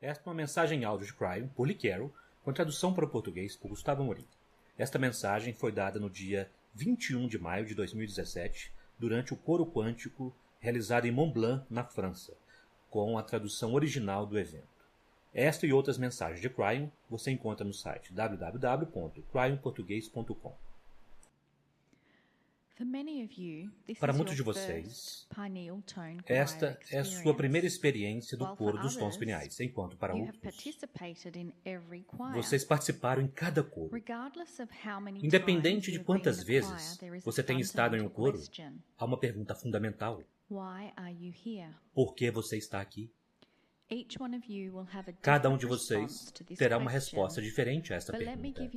Esta é uma mensagem em áudio de Cryon, por Lee Carroll, com tradução para o português por Gustavo Amorim. Esta mensagem foi dada no dia 21 de maio de 2017, durante o coro quântico realizado em Mont Blanc, na França, com a tradução original do evento. Esta e outras mensagens de Cryon você encontra no site www.cryonportugues.com. Para muitos de vocês, esta é a sua primeira experiência do coro dos tons pineais, enquanto para outros, vocês participaram em cada coro. Independente de quantas vezes você tenha estado em um coro, há uma pergunta fundamental. Por que você está aqui? Cada um de vocês terá uma resposta diferente a esta pergunta.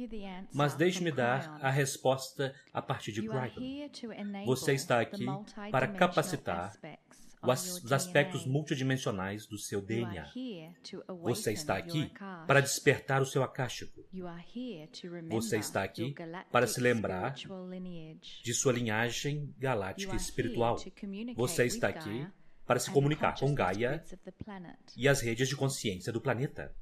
Mas deixe-me dar a resposta a partir de Cryon. Você está aqui para capacitar os aspectos multidimensionais do seu DNA. Você está aqui para despertar o seu akáshico. Você está aqui para se lembrar de sua linhagem galáctica e espiritual. Você está aqui para se comunicar com Gaia e as redes de consciência do planeta.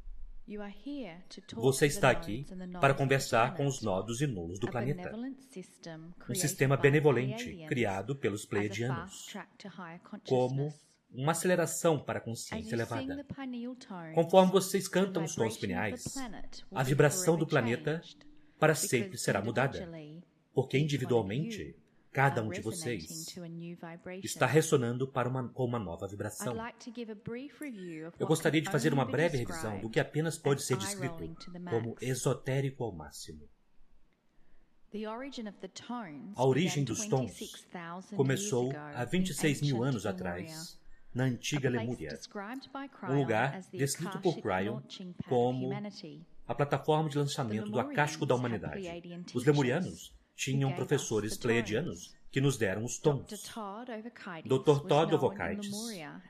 Você está aqui para conversar com os nodos e nulos do planeta. Um sistema benevolente criado pelos Pleiadianos, como uma aceleração para a consciência elevada. Conforme vocês cantam os tons pineais, a vibração do planeta para sempre será mudada, porque individualmente cada um de vocês está ressonando com uma nova vibração. Eu gostaria de fazer uma breve revisão do que apenas pode ser descrito como esotérico ao máximo. A origem dos tons começou há 26 mil anos atrás, na antiga Lemúria, um lugar descrito por Cryon como a plataforma de lançamento do akáshico da humanidade. Os lemurianos tinham professores pleiadianos que nos deram os tons. Dr. Todd Ovokaites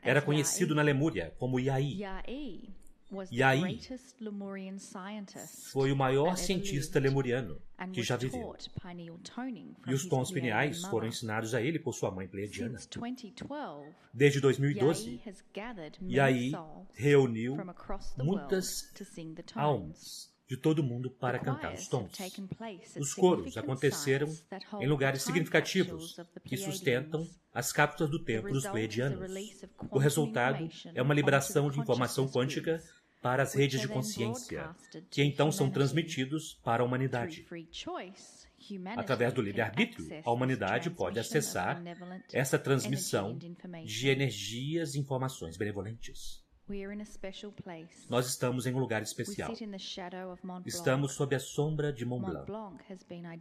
era conhecido na Lemúria como Yai. Yai foi o maior cientista lemuriano que já viveu. E os tons pineais foram ensinados a ele por sua mãe pleiadiana. Desde 2012, Yai reuniu muitas almas de todo mundo para cantar os tons. Os coros aconteceram em lugares significativos que sustentam as cápsulas do tempo dos Pleiadianos. O resultado é uma liberação de informação quântica para as redes de consciência, que então são transmitidos para a humanidade. Através do livre-arbítrio, a humanidade pode acessar essa transmissão de energias e informações benevolentes. Nós estamos em um lugar especial. Estamos sob a sombra de Mont Blanc.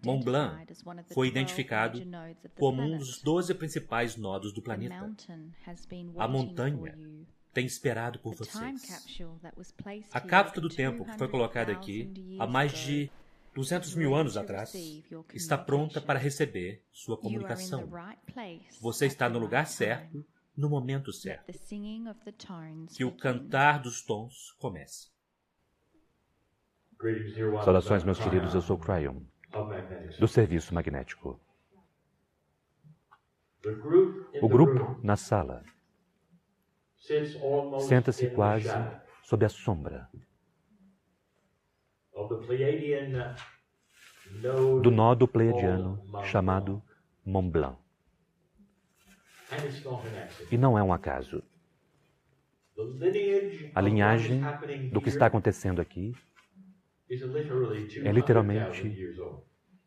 Mont Blanc foi identificado como um dos 12 principais nodos do planeta. A montanha tem esperado por vocês. A cápsula do tempo que foi colocada aqui há mais de 200 mil anos atrás está pronta para receber sua comunicação. Você está no lugar certo, no momento certo. Que o cantar dos tons comece. Saudações, meus queridos, eu sou Cryon, do Serviço Magnético. O grupo na sala senta-se quase sob a sombra do nodo pleiadiano chamado Mont Blanc. E não é um acaso. A linhagem do que está acontecendo aqui é literalmente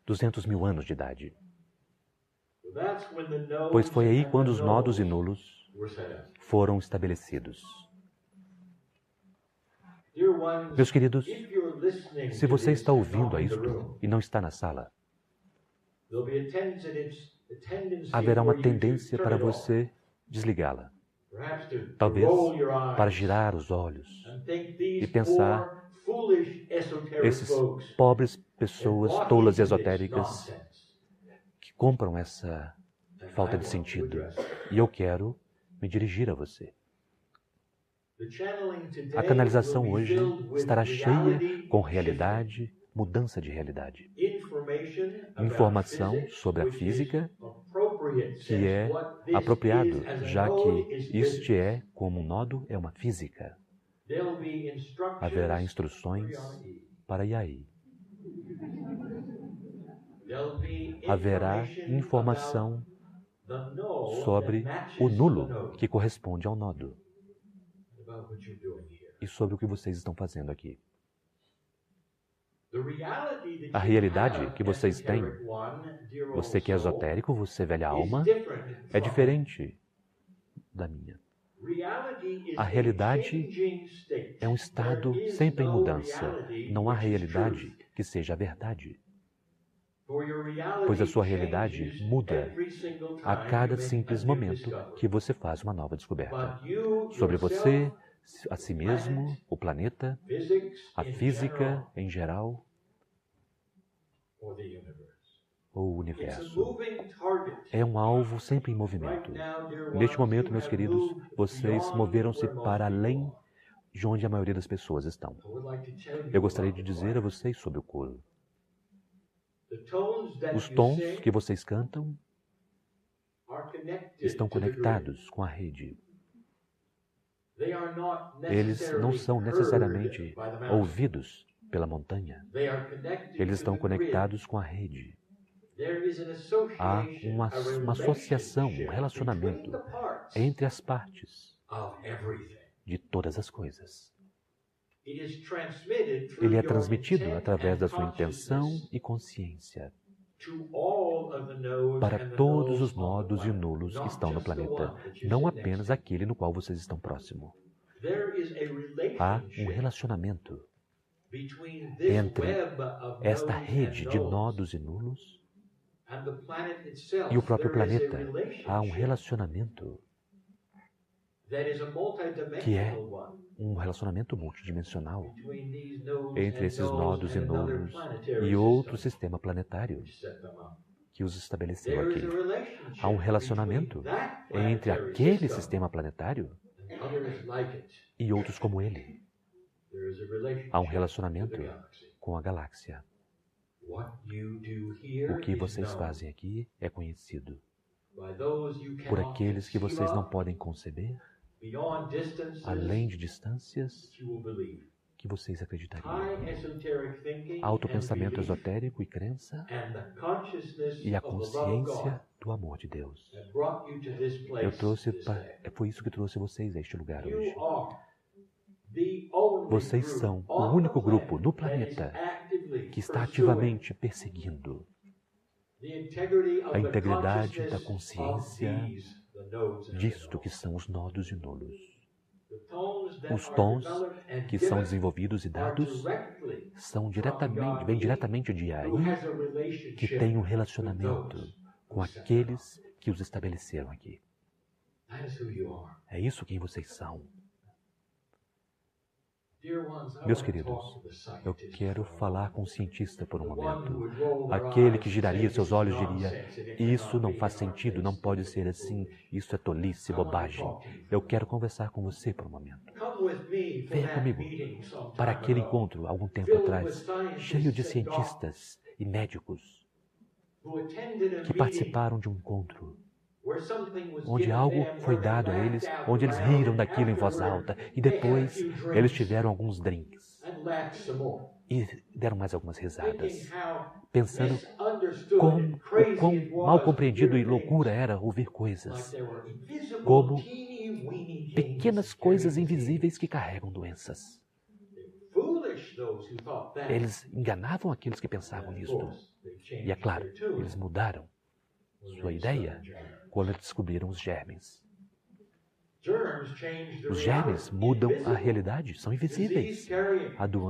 200 mil anos de idade. Pois foi aí quando os nodos e nulos foram estabelecidos. Meus queridos, se você está ouvindo a isto e não está na sala, haverá uma tendência para você desligá-la. Talvez para girar os olhos e pensar, esses pobres pessoas tolas e esotéricas que compram essa falta de sentido. E eu quero me dirigir a você. A canalização hoje estará cheia com realidade, mudança de realidade. Informação sobre a física, que é apropriado, já que este é, como um nodo, é uma física. Haverá instruções para Yai. Haverá informação sobre o nulo que corresponde ao nodo e sobre o que vocês estão fazendo aqui. A realidade que vocês têm, você que é esotérico, você velha alma, é diferente da minha. A realidade é um estado sempre em mudança. Não há realidade que seja a verdade. Pois a sua realidade muda a cada simples momento que você faz uma nova descoberta. Sobre você, a si mesmo, o planeta, a física em geral, ou o universo. É um alvo sempre em movimento. Neste momento, meus queridos, vocês moveram-se para além de onde a maioria das pessoas estão. Eu gostaria de dizer a vocês sobre o coro. Os tons que vocês cantam estão conectados com a rede. Eles não são necessariamente ouvidos pela montanha. Eles estão conectados com a rede. Há uma associação, um relacionamento entre as partes de todas as coisas. Ele é transmitido através da sua intenção e consciência para todos os nodos e nulos que estão no planeta, não apenas aquele no qual vocês estão próximos. Há um relacionamento entre esta rede de nodos e nulos e o próprio planeta. Há um relacionamento que é um relacionamento multidimensional entre esses nodos e nulos e outro sistema planetário que os estabeleceu aqui. Há um relacionamento entre aquele sistema planetário e outros como ele. Há um relacionamento com a galáxia. O que vocês fazem aqui é conhecido por aqueles que vocês não podem conceber, além de distâncias, que vocês acreditariam. Autopensamento esotérico e crença e a consciência do amor de Deus. Foi isso que trouxe vocês a este lugar hoje. Vocês são o único grupo no planeta que está ativamente perseguindo a integridade da consciência disto que são os nodos e nulos. Os tons que são desenvolvidos e dados vêm diretamente de Yai, que tem um relacionamento com aqueles que os estabeleceram aqui. É isso quem vocês são. Meus queridos, eu quero falar com um cientista por um momento. Aquele que giraria seus olhos diria, isso não faz sentido, não pode ser assim, isso é tolice, bobagem. Eu quero conversar com você por um momento. Venha comigo para aquele encontro, algum tempo atrás, cheio de cientistas e médicos que participaram de um encontro onde algo foi dado a eles, onde eles riram daquilo em voz alta e depois eles tiveram alguns drinks e deram mais algumas risadas, pensando o quão mal compreendido e loucura era ouvir coisas como pequenas coisas invisíveis que carregam doenças. Eles enganavam aqueles que pensavam nisto. E é claro, eles mudaram sua ideia quando descobriram os germes. Os germes mudam a realidade, são invisíveis.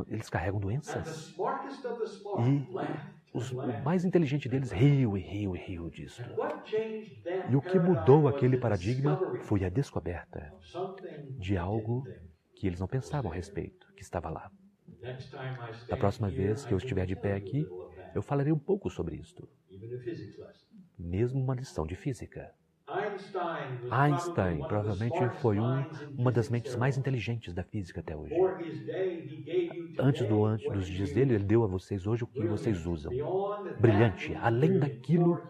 Eles carregam doenças. E o mais inteligente deles riu e riu e riu disso. E o que mudou aquele paradigma foi a descoberta de algo que eles não pensavam a respeito, que estava lá. Da próxima vez que eu estiver de pé aqui, eu falarei um pouco sobre isto. Mesmo uma lição de física. Einstein provavelmente foi uma das mentes mais inteligentes da física até hoje. Antes dos dias dele, ele deu a vocês hoje o que vocês usam. Brilhante, além daquilo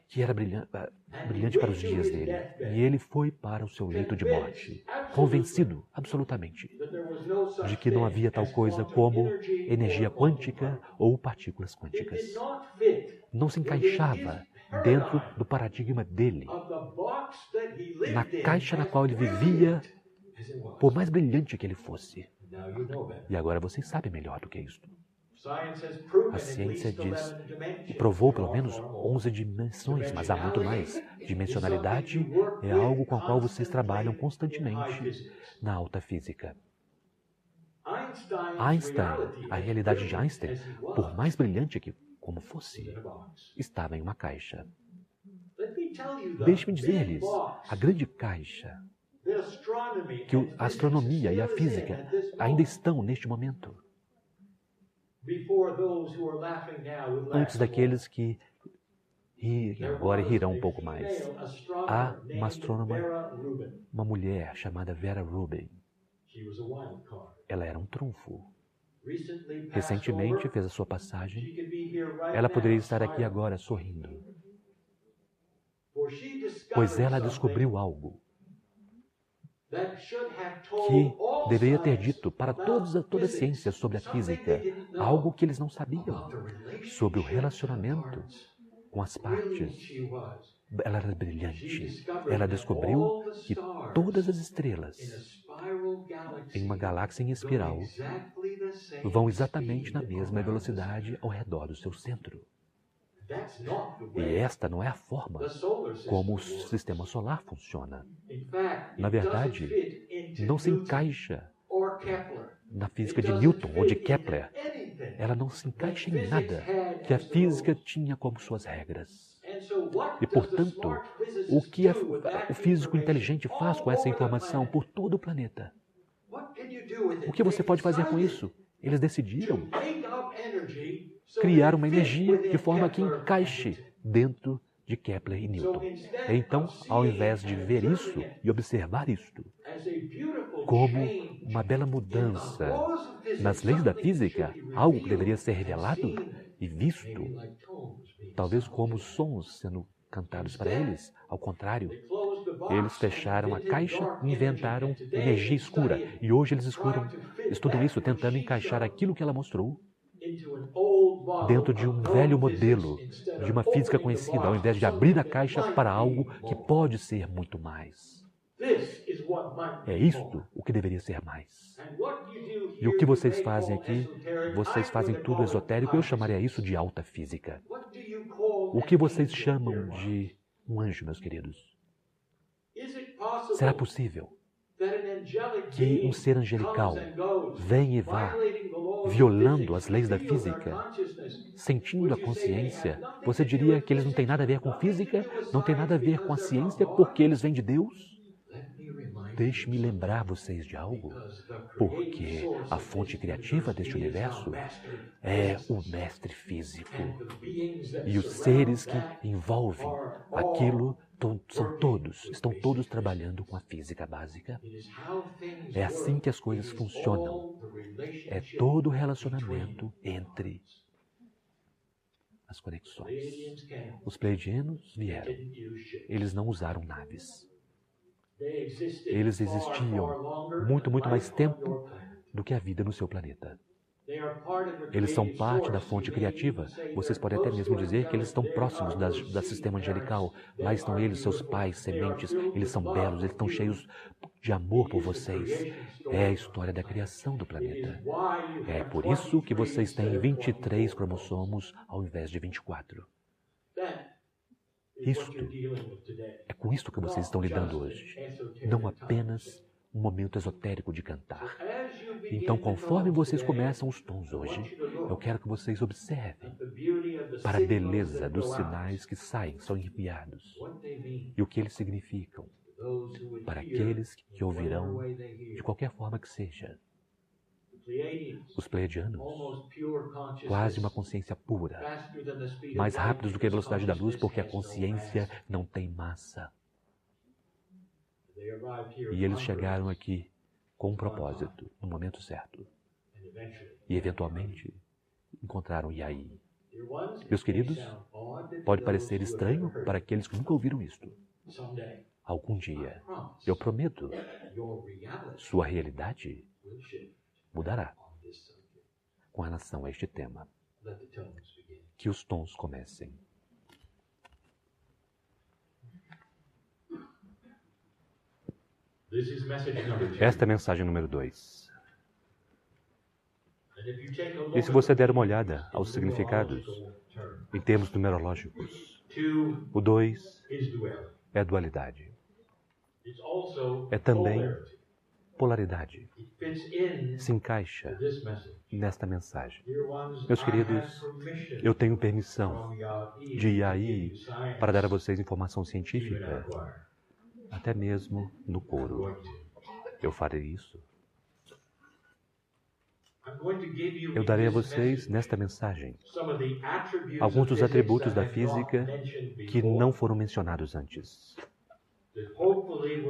que era brilhante para os dias dele. E ele foi para o seu leito de morte, convencido, absolutamente, de que não havia tal coisa como energia quântica ou partículas quânticas. Não se encaixava dentro do paradigma dele, na caixa na qual ele vivia, por mais brilhante que ele fosse. E agora vocês sabem melhor do que isso. A ciência diz e provou pelo menos 11 dimensões, mas há muito mais. Dimensionalidade é algo com o qual vocês trabalham constantemente na alta física. Einstein, a realidade de Einstein, por mais brilhante que como fosse, estava em uma caixa. Deixe-me dizer-lhes, a grande caixa, que a astronomia e a física ainda estão neste momento. Antes daqueles que agora rirão um pouco mais. Há uma astrônoma, uma mulher chamada Vera Rubin. Ela era um trunfo. Recentemente fez a sua passagem. Ela poderia estar aqui agora sorrindo. Pois ela descobriu algo que deveria ter dito para toda a ciência sobre a física, algo que eles não sabiam, sobre o relacionamento com as partes. Ela era brilhante. Ela descobriu que todas as estrelas em uma galáxia em espiral vão exatamente na mesma velocidade ao redor do seu centro. E esta não é a forma como o sistema solar funciona. Na verdade, não se encaixa na física de Newton ou de Kepler. Ela não se encaixa em nada que a física tinha como suas regras. E, portanto, o que o físico inteligente faz com essa informação por todo o planeta? O que você pode fazer com isso? Eles decidiram criar uma energia de forma que encaixe dentro de Kepler e Newton. Então, ao invés de ver isso e observar isto como uma bela mudança nas leis da física, algo que deveria ser revelado e visto, talvez como sons sendo cantados para eles, ao contrário, eles fecharam a caixa e inventaram energia escura. E hoje eles estudam isso, tentando encaixar aquilo que ela mostrou dentro de um velho modelo de uma física conhecida, ao invés de abrir a caixa para algo que pode ser muito mais. É isto o que deveria ser mais. E o que vocês fazem aqui? Vocês fazem tudo esotérico, eu chamaria isso de alta física. O que vocês chamam de um anjo, meus queridos? Será possível que um ser angelical venha e vá, violando as leis da física, sentindo a consciência? Você diria que eles não têm nada a ver com física, não tem nada a ver com a ciência, porque eles vêm de Deus? Deixe-me lembrar vocês de algo, porque a fonte criativa deste universo é o mestre físico. E os seres que envolvem aquilo estão todos trabalhando com a física básica. É assim que as coisas funcionam. É todo o relacionamento entre as conexões. Os pleiadianos vieram. Eles não usaram naves. Eles existiam muito mais tempo do que a vida no seu planeta. Eles são parte da fonte criativa. Vocês podem até mesmo dizer que eles estão próximos do sistema angelical. Lá estão eles, seus pais, sementes. Eles são belos, eles estão cheios de amor por vocês. É a história da criação do planeta. É por isso que vocês têm 23 cromossomos ao invés de 24. É com isto que vocês estão lidando hoje. Não apenas um momento esotérico de cantar. Então, conforme vocês começam os tons hoje, eu quero que vocês observem para a beleza dos sinais que saem, são enviados, e o que eles significam para aqueles que ouvirão de qualquer forma que seja. Os pleiadianos, quase uma consciência pura, mais rápidos do que a velocidade da luz, porque a consciência não tem massa. E eles chegaram aqui com um propósito, no momento certo. E, eventualmente, encontraram Yai. Meus queridos, pode parecer estranho para aqueles que nunca ouviram isto. Algum dia, eu prometo, sua realidade mudará com relação a este tema. Que os tons comecem. Esta é a mensagem número 2. E se você der uma olhada aos significados, em termos numerológicos, o 2 é dualidade. É também polaridade. Se encaixa nesta mensagem. Meus queridos, eu tenho permissão de ir aí para dar a vocês informação científica, até mesmo no coro. Eu farei isso. Eu darei a vocês, nesta mensagem, alguns dos atributos da física que não foram mencionados antes.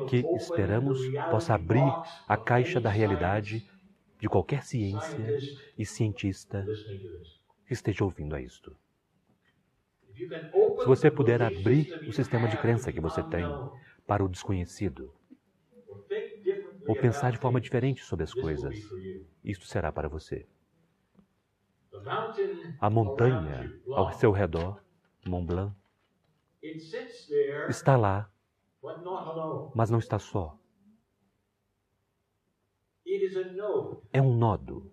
Que esperamos possa abrir a caixa da realidade de qualquer ciência e cientista que esteja ouvindo a isto. Se você puder abrir o sistema de crença que você tem para o desconhecido, ou pensar de forma diferente sobre as coisas, isto será para você. A montanha ao seu redor, Mont Blanc, está lá, mas não está só. É um nodo.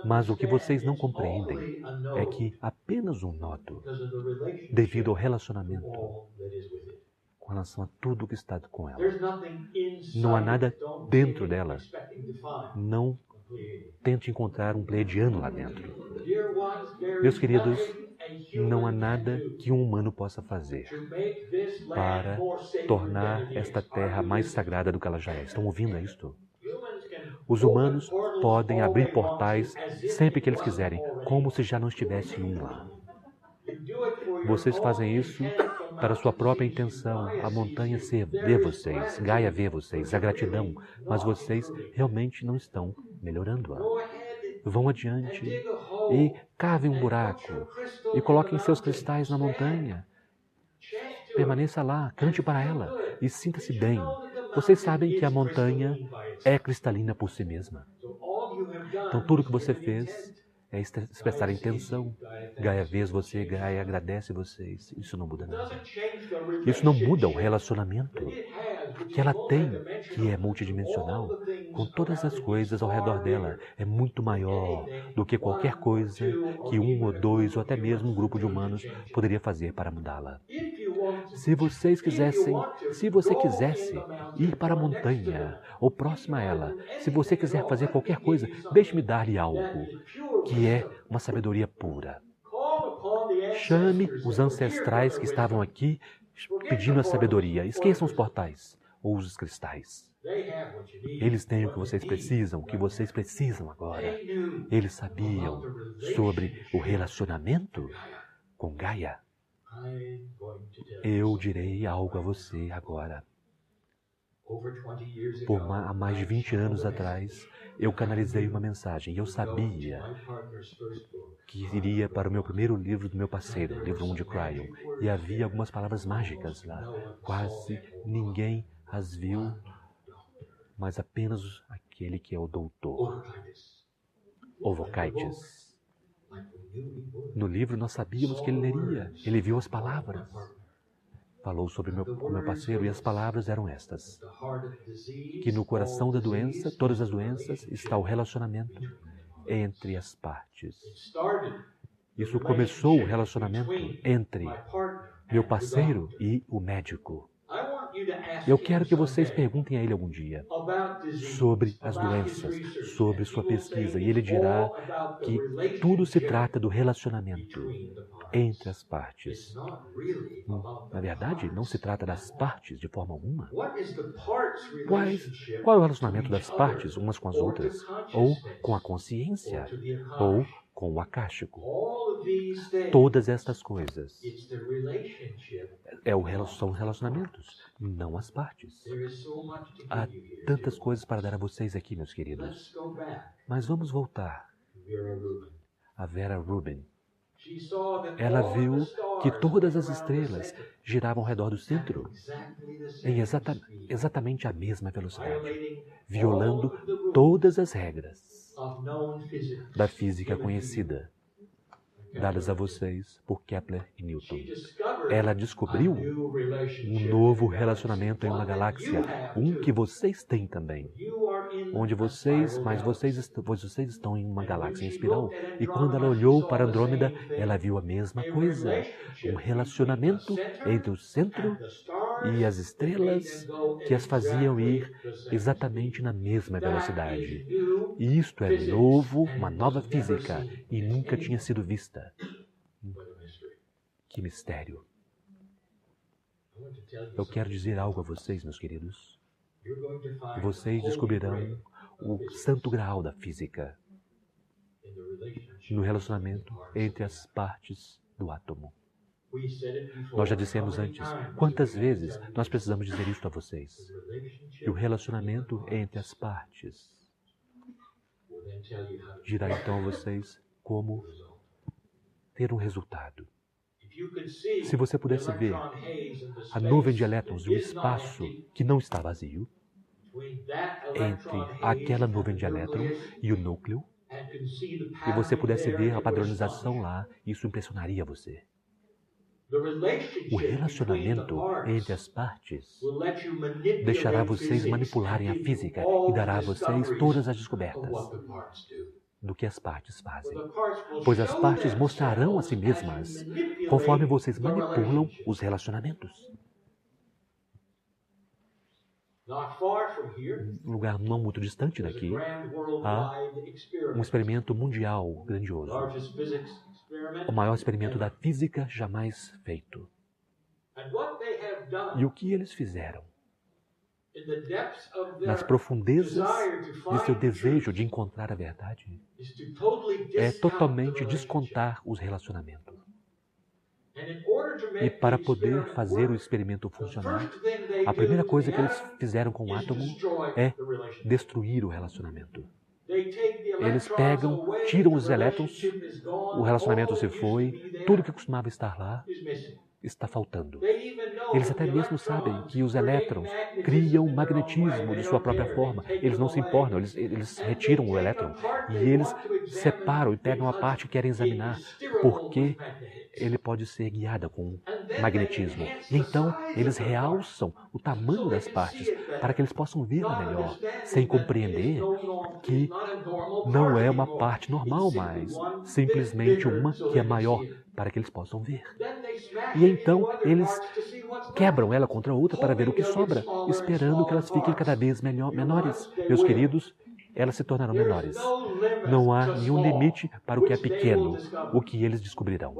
Mas o que vocês não compreendem é que apenas um nodo, devido ao relacionamento com relação a tudo que está com ela. Não há nada dentro dela. Não tente encontrar um pleiadiano lá dentro. Meus queridos, não há nada que um humano possa fazer para tornar esta terra mais sagrada do que ela já é. Estão ouvindo isto? Os humanos podem abrir portais sempre que eles quiserem, como se já não estivesse um lá. Vocês fazem isso para sua própria intenção. A montanha vê vocês, Gaia vê vocês, a gratidão, mas vocês realmente não estão melhorando-a. Vão adiante e cavem um buraco e coloquem seus cristais na montanha. Permaneça lá, cante para ela e sinta-se bem. Vocês sabem que a montanha é cristalina por si mesma. Então tudo que você fez é expressar intenção. Gaia vê você, Gaia agradece vocês. Isso não muda nada. Isso não muda o relacionamento que ela tem, que é multidimensional, com todas as coisas ao redor dela. É muito maior do que qualquer coisa que um ou dois ou até mesmo um grupo de humanos poderia fazer para mudá-la. Se você quisesse ir para a montanha ou próxima a ela, se você quiser fazer qualquer coisa, deixe-me dar-lhe algo que é uma sabedoria pura. Chame os ancestrais que estavam aqui pedindo a sabedoria. Esqueçam os portais ou os cristais. Eles têm o que vocês precisam agora. Eles sabiam sobre o relacionamento com Gaia. Eu direi algo a você agora. Há mais de 20 anos atrás, eu canalizei uma mensagem e eu sabia que iria para o meu primeiro livro do meu parceiro, livro 1 de Cryon, e havia algumas palavras mágicas lá. Quase ninguém as viu, mas apenas aquele que é o doutor, Ovocaites. No livro nós sabíamos que ele leria, ele viu as palavras. Falou sobre o meu parceiro e as palavras eram estas: que no coração da doença, todas as doenças, está o relacionamento entre as partes. Isso começou o relacionamento entre meu parceiro e o médico. Eu quero que vocês perguntem a ele algum dia sobre as doenças, sobre sua pesquisa, e ele dirá que tudo se trata do relacionamento entre as partes. Na verdade, não se trata das partes de forma alguma. Qual é o relacionamento das partes umas com as outras? Ou com a consciência? Ou com o akáshico? Todas estas coisas são relacionamentos, não as partes. Há tantas coisas para dar a vocês aqui, meus queridos. Mas vamos voltar a Vera Rubin. Ela viu que todas as estrelas giravam ao redor do centro em exatamente a mesma velocidade, violando todas as regras da física conhecida, dadas a vocês por Kepler e Newton. Ela descobriu um novo relacionamento em uma galáxia, um que vocês têm também, onde vocês estão em uma galáxia em espiral. E quando ela olhou para Andrômeda, ela viu a mesma coisa, um relacionamento entre o centro e as estrelas que as faziam ir exatamente na mesma velocidade. E isto é novo, uma nova física, e nunca tinha sido vista. Que mistério! Eu quero dizer algo a vocês, meus queridos. Vocês descobrirão o santo graal da física no relacionamento entre as partes do átomo. Nós já dissemos antes, quantas vezes nós precisamos dizer isto a vocês? Que o relacionamento entre as partes dirá então a vocês como ter um resultado. Se você pudesse ver a nuvem de elétrons e o espaço que não está vazio, entre aquela nuvem de elétrons e o núcleo, e você pudesse ver a padronização lá, isso impressionaria você. O relacionamento entre as partes deixará vocês manipularem a física e dará a vocês todas as descobertas do que as partes fazem. Pois as partes mostrarão a si mesmas conforme vocês manipulam os relacionamentos. Um lugar não muito distante daqui, há um experimento mundial grandioso. O maior experimento da física jamais feito. E o que eles fizeram? Nas profundezas de seu desejo de encontrar a verdade, é totalmente descontar os relacionamentos. E para poder fazer o experimento funcionar, a primeira coisa que eles fizeram com o átomo é destruir o relacionamento. Eles pegam, tiram os elétrons, o relacionamento se foi, tudo que costumava estar lá está faltando. Eles até mesmo sabem que os elétrons criam magnetismo de sua própria forma. Eles não se importam, eles retiram o elétron e eles separam e pegam a parte que querem examinar, porque ele pode ser guiado com magnetismo. E então eles realçam o tamanho das partes para que eles possam vê-la melhor, sem compreender que não é uma parte normal, mas simplesmente uma que é maior, para que eles possam ver. E então eles quebram ela contra a outra para ver o que sobra, esperando que elas fiquem cada vez menores. Meus queridos, elas se tornarão menores. Não há nenhum limite para o que é pequeno, o que eles descobrirão.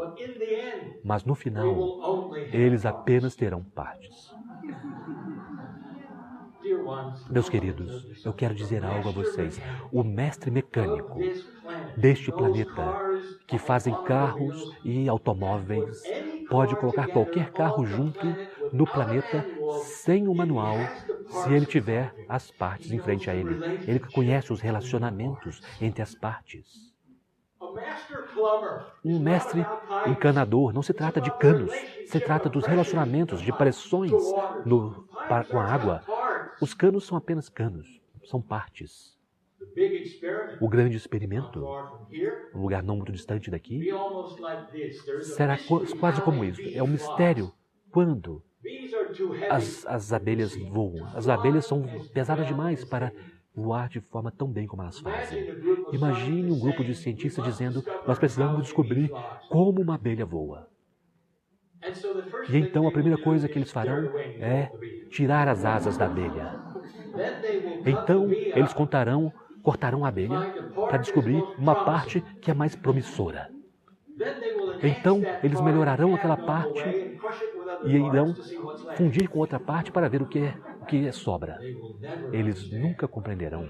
Mas no final, eles apenas terão partes. Meus queridos, eu quero dizer algo a vocês. O mestre mecânico deste planeta, que fazem carros e automóveis, pode colocar qualquer carro junto no planeta sem o manual, se ele tiver as partes em frente a ele. Ele conhece os relacionamentos entre as partes. Um mestre encanador não se trata de canos, se trata dos relacionamentos, de pressões com a água. Os canos são apenas canos, são partes. O grande experimento, um lugar não muito distante daqui, será quase como isso. É um mistério quando as abelhas voam. As abelhas são pesadas demais para voar de forma tão bem como elas fazem. Imagine um grupo de cientistas dizendo: nós precisamos descobrir como uma abelha voa. E então a primeira coisa que eles farão é tirar as asas da abelha. Então eles cortarão a abelha para descobrir uma parte que é mais promissora. Então eles melhorarão aquela parte e irão fundir com outra parte para ver o que sobra. Eles nunca compreenderão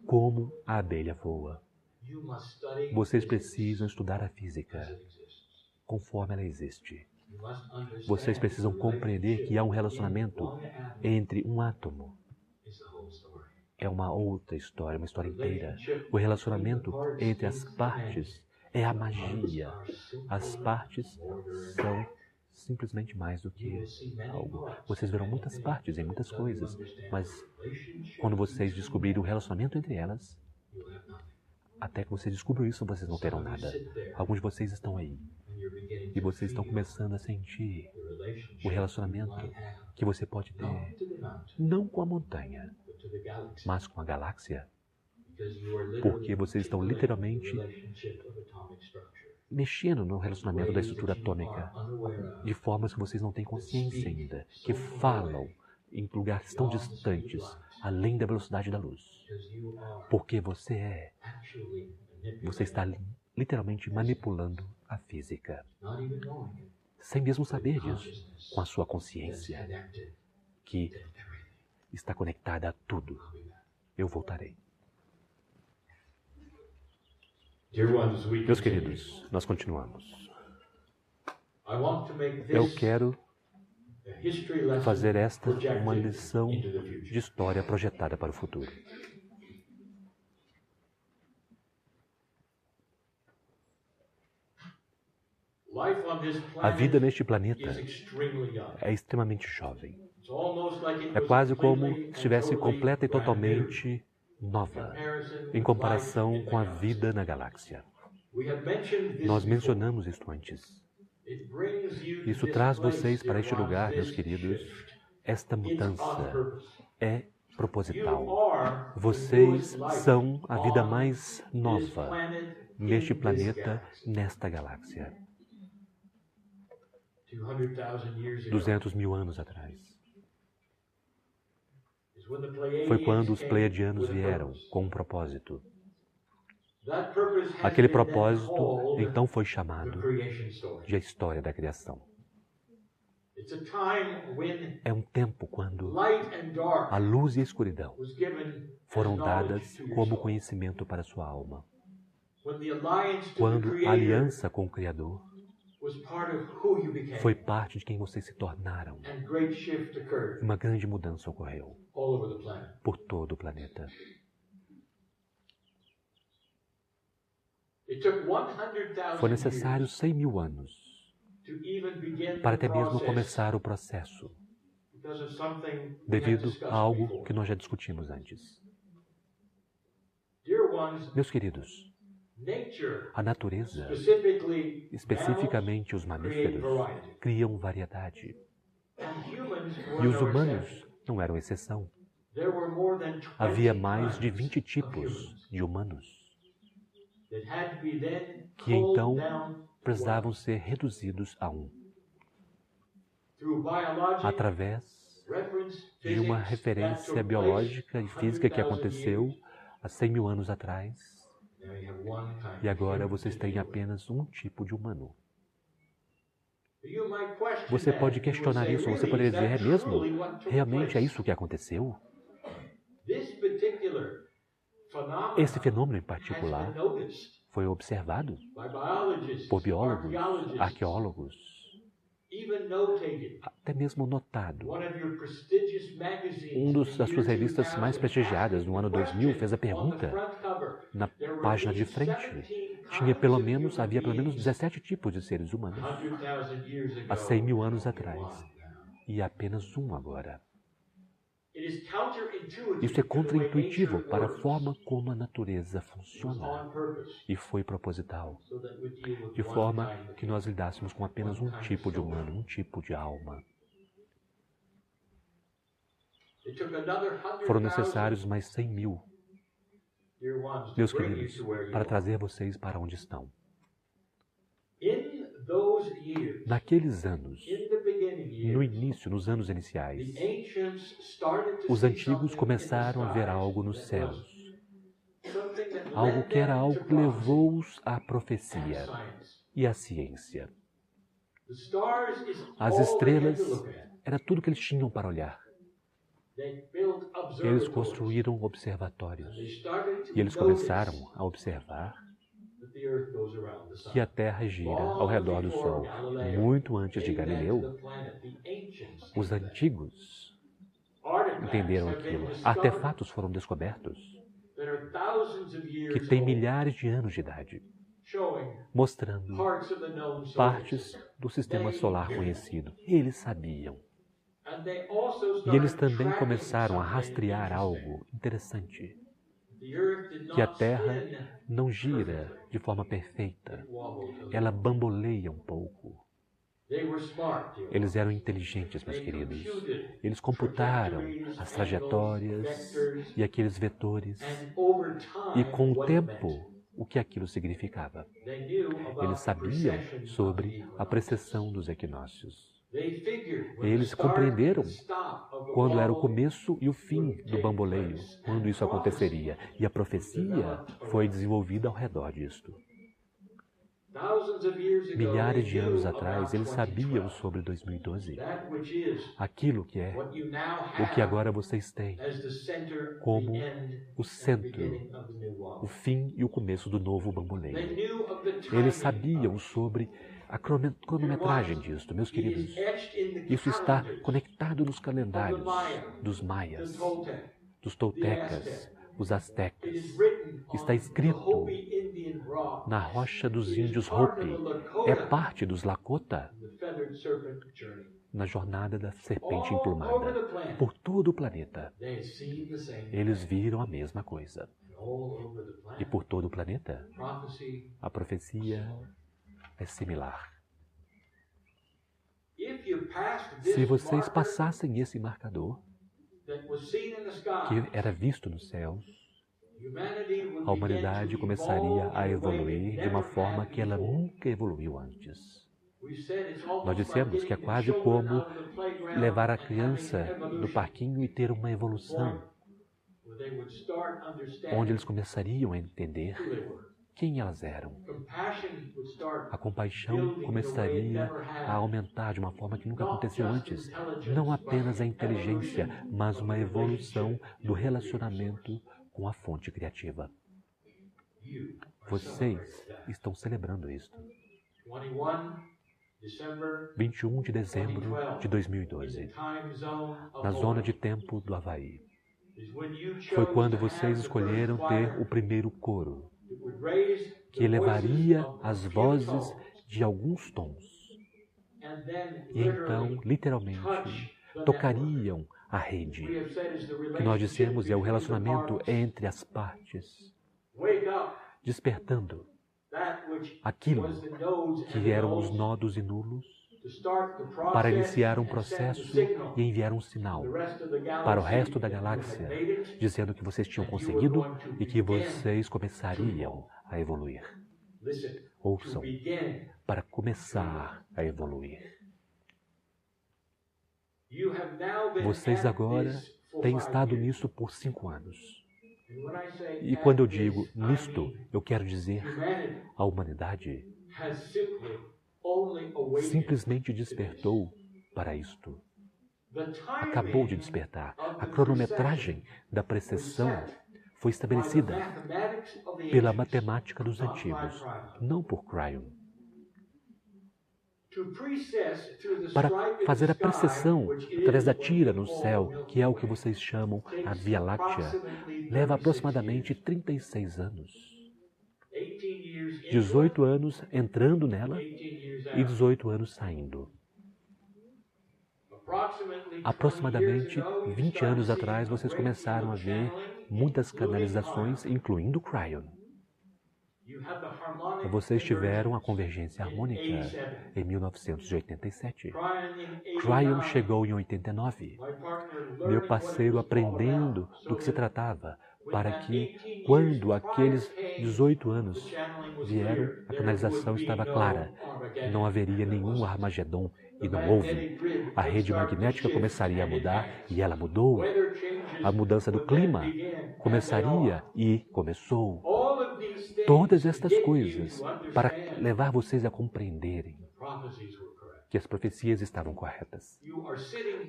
como a abelha voa. Vocês precisam estudar a física conforme ela existe. Vocês precisam compreender que há um relacionamento entre um átomo é uma outra história, uma história inteira. O relacionamento entre as partes é a magia. As partes são simplesmente mais do que algo. Vocês verão muitas partes em muitas coisas, mas quando vocês descobrirem o relacionamento entre elas, até que vocês descubram isso, vocês não terão nada. Alguns de vocês estão aí e vocês estão começando a sentir o relacionamento que você pode ter, não com a montanha, mas com a galáxia, porque vocês estão literalmente mexendo no relacionamento da estrutura atômica, de formas que vocês não têm consciência ainda, que falam em lugares tão distantes, além da velocidade da luz. Porque você está literalmente manipulando a física, sem mesmo saber disso, com a sua consciência, que está conectada a tudo. Eu voltarei. Meus queridos, nós continuamos. Eu quero fazer esta uma lição de história projetada para o futuro. A vida neste planeta é extremamente jovem. É quase como se estivesse completa e totalmente nova, em comparação com a vida na galáxia. Nós mencionamos isto antes. Isso traz vocês para este lugar, meus queridos. Esta mudança é proposital. Vocês são a vida mais nova neste planeta, nesta galáxia. 200 mil anos atrás. Foi quando os pleiadianos vieram com um propósito. Aquele propósito, então, foi chamado de a história da criação. É um tempo quando a luz e a escuridão foram dadas como conhecimento para a sua alma. Quando a aliança com o Criador foi parte de quem vocês se tornaram. Uma grande mudança ocorreu por todo o planeta. Foi necessário 100 mil anos para até mesmo começar o processo, devido a algo que nós já discutimos antes. Meus queridos, a natureza, especificamente os mamíferos, criam variedade. E os humanos não eram exceção. Havia mais de 20 tipos de humanos que então precisavam ser reduzidos a um. Através de uma referência biológica e física que aconteceu há 100 mil anos atrás. E agora vocês têm apenas um tipo de humano. Você pode questionar isso, você pode dizer, é mesmo? Realmente é isso que aconteceu? Esse fenômeno em particular foi observado por biólogos, arqueólogos, até mesmo notado. Das suas revistas mais prestigiadas no ano 2000 fez a pergunta na página de frente. Havia pelo menos 17 tipos de seres humanos há 100 mil anos atrás e apenas um agora. Isso é contraintuitivo para a forma como a natureza funciona e foi proposital, de forma que nós lidássemos com apenas um tipo de humano, um tipo de alma. Foram necessários mais 100 mil, meus queridos, para trazer vocês para onde estão. Naqueles anos, no início, nos anos iniciais, os antigos começaram a ver algo nos céus. Algo que era algo que levou-os à profecia e à ciência. As estrelas era tudo que eles tinham para olhar. Eles construíram observatórios e eles começaram a observar que a Terra gira ao redor do Sol. Muito antes de Galileu, os antigos entenderam aquilo. Artefatos foram descobertos que têm milhares de anos de idade, mostrando partes do sistema solar conhecido. Eles sabiam. E eles também começaram a rastrear algo interessante, que a Terra não gira de forma perfeita. Ela bamboleia um pouco. Eles eram inteligentes, meus queridos. Eles computaram as trajetórias e aqueles vetores e, com o tempo, o que aquilo significava. Eles sabiam sobre a precessão dos equinócios. Eles compreenderam quando era o começo e o fim do bamboleio, quando isso aconteceria. E a profecia foi desenvolvida ao redor disto. Milhares de anos atrás, eles sabiam sobre 2012. Aquilo que é o que agora vocês têm como o centro, o fim e o começo do novo bamboleio. Eles sabiam sobre a cronometragem disto, meus queridos. Isso está conectado nos calendários dos maias, dos toltecas, os astecas. Está escrito na rocha dos índios Hopi. É parte dos Lakota na jornada da serpente emplumada. Por todo o planeta, eles viram a mesma coisa. E por todo o planeta, a profecia é similar. Se vocês passassem esse marcador, que era visto nos céus, a humanidade começaria a evoluir de uma forma que ela nunca evoluiu antes. Nós dissemos que é quase como levar a criança do parquinho e ter uma evolução, onde eles começariam a entender quem elas eram. A compaixão começaria a aumentar de uma forma que nunca aconteceu antes. Não apenas a inteligência, mas uma evolução do relacionamento com a fonte criativa. Vocês estão celebrando isto. 21 de dezembro de 2012, na zona de tempo do Havaí. Foi quando vocês escolheram ter o primeiro coro, que elevaria as vozes de alguns tons. E então, literalmente, tocariam a rede, que nós dissemos é o relacionamento entre as partes, despertando aquilo que eram os nodos e nulos para iniciar um processo e enviar um sinal para o resto da galáxia, dizendo que vocês tinham conseguido e que vocês começariam a evoluir. Ouçam, para começar a evoluir. Vocês agora têm estado nisso por 5 anos. E quando eu digo nisto, eu quero dizer a humanidade simplesmente despertou para isto. Acabou de despertar. A cronometragem da precessão foi estabelecida pela matemática dos antigos, não por Cryon. Para fazer a precessão através da tira no céu, que é o que vocês chamam a Via Láctea, leva aproximadamente 36 anos. 18 anos entrando nela e 18 anos saindo. Aproximadamente 20 anos atrás, vocês começaram a ver muitas canalizações, incluindo Cryon. Vocês tiveram a convergência harmônica em 1987. Cryon chegou em 89. Meu parceiro aprendendo do que se tratava, para que, quando aqueles 18 anos vieram, a canalização estava clara. Não haveria nenhum Armagedon, e não houve. A rede magnética começaria a mudar, e ela mudou. A mudança do clima começaria e começou. Todas estas coisas para levar vocês a compreenderem que as profecias estavam corretas.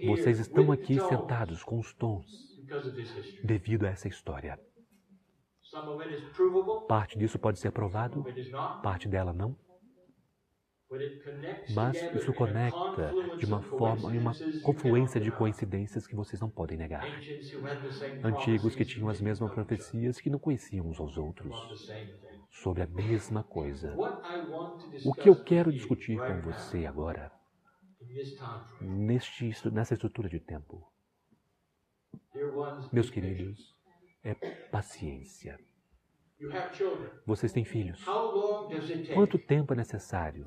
Vocês estão aqui sentados com os tons devido a essa história. Parte disso pode ser provado, parte dela não. Mas isso conecta de uma forma, em uma confluência de coincidências que vocês não podem negar. Antigos que tinham as mesmas profecias que não conheciam uns aos outros sobre a mesma coisa. O que eu quero discutir com você agora, nessa estrutura de tempo, meus queridos, é paciência. Vocês têm filhos. Quanto tempo é necessário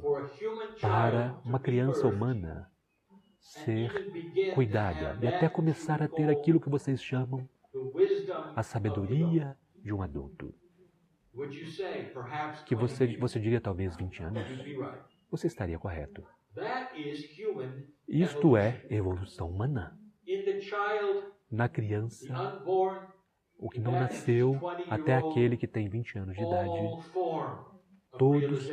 para uma criança humana ser cuidada e até começar a ter aquilo que vocês chamam a sabedoria de um adulto? Que você diria talvez 20 anos? Você estaria correto. Isto é evolução humana. Na criança, o que não nasceu até aquele que tem 20 anos de idade, todas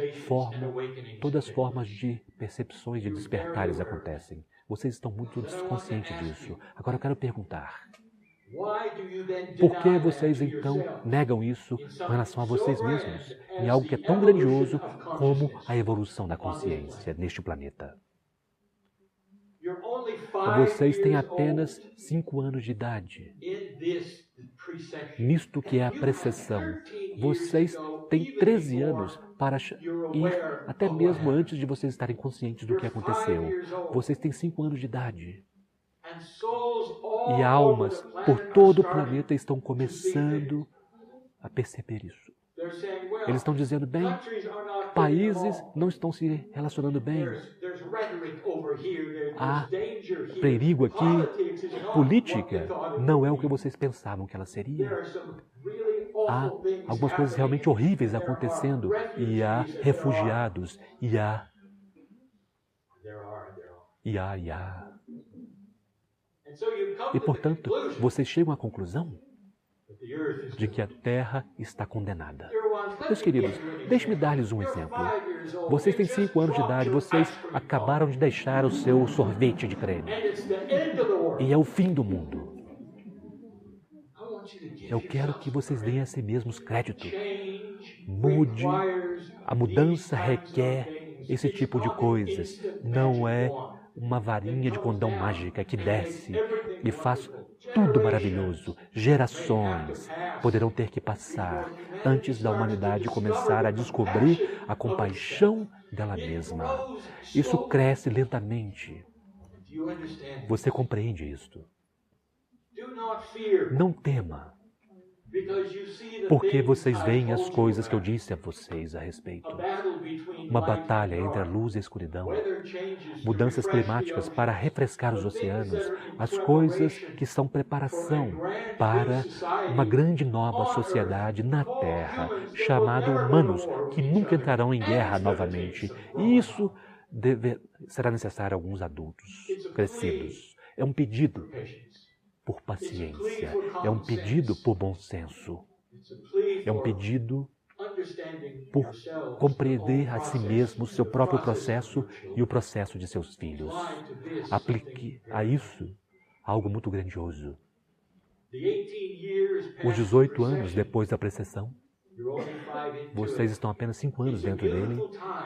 as formas de percepções de despertares acontecem. Vocês estão muito conscientes disso. Agora eu quero perguntar, por que vocês então negam isso com relação a vocês mesmos, em algo que é tão grandioso como a evolução da consciência neste planeta? Vocês têm apenas 5 anos de idade. Nisto que é a precessão. Vocês têm 13 anos para ir até mesmo antes de vocês estarem conscientes do que aconteceu. Vocês têm 5 anos de idade. E almas por todo o planeta estão começando a perceber isso. Eles estão dizendo, bem, países não estão se relacionando bem. Há perigo aqui. Política não é o que vocês pensavam que ela seria. Há algumas coisas realmente horríveis acontecendo. E há refugiados. E há. E, portanto, vocês chegam à conclusão de que a Terra está condenada. Meus queridos, deixe-me dar-lhes um exemplo. Vocês têm 5 anos de idade, vocês acabaram de deixar o seu sorvete de creme. E é o fim do mundo. Eu quero que vocês deem a si mesmos crédito. Mude. A mudança requer esse tipo de coisas. Não é uma varinha de condão mágica que desce e faz tudo maravilhoso. Gerações poderão ter que passar antes da humanidade começar a descobrir a compaixão dela mesma. Isso cresce lentamente. Você compreende isto? Não tema, porque vocês veem as coisas que eu disse a vocês a respeito. Uma batalha entre a luz e a escuridão, mudanças climáticas para refrescar os oceanos, as coisas que são preparação para uma grande nova sociedade na Terra, chamada humanos, que nunca entrarão em guerra novamente. E isso será necessário a alguns adultos crescidos. É um pedido por paciência, é um pedido por bom senso, é um pedido por compreender a si mesmo o seu próprio processo e o processo de seus filhos. Aplique a isso algo muito grandioso. Os 18 anos depois da precessão, vocês estão apenas 5 anos dentro dele.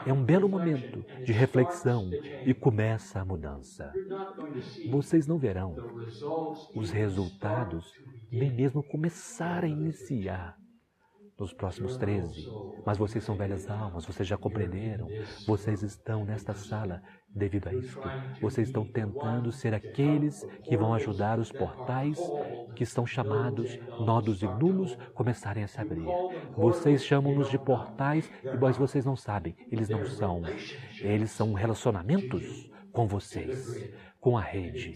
É um belo momento de reflexão e começa a mudança. Vocês não verão os resultados nem mesmo começar a iniciar nos próximos 13. Mas vocês são velhas almas, vocês já compreenderam. Vocês estão nesta sala devido a isto. Vocês estão tentando ser aqueles que vão ajudar os portais que são chamados nodos e nulos começarem a se abrir. Vocês chamam-nos de portais, mas vocês não sabem. Eles não são. Eles são relacionamentos com vocês, com a rede.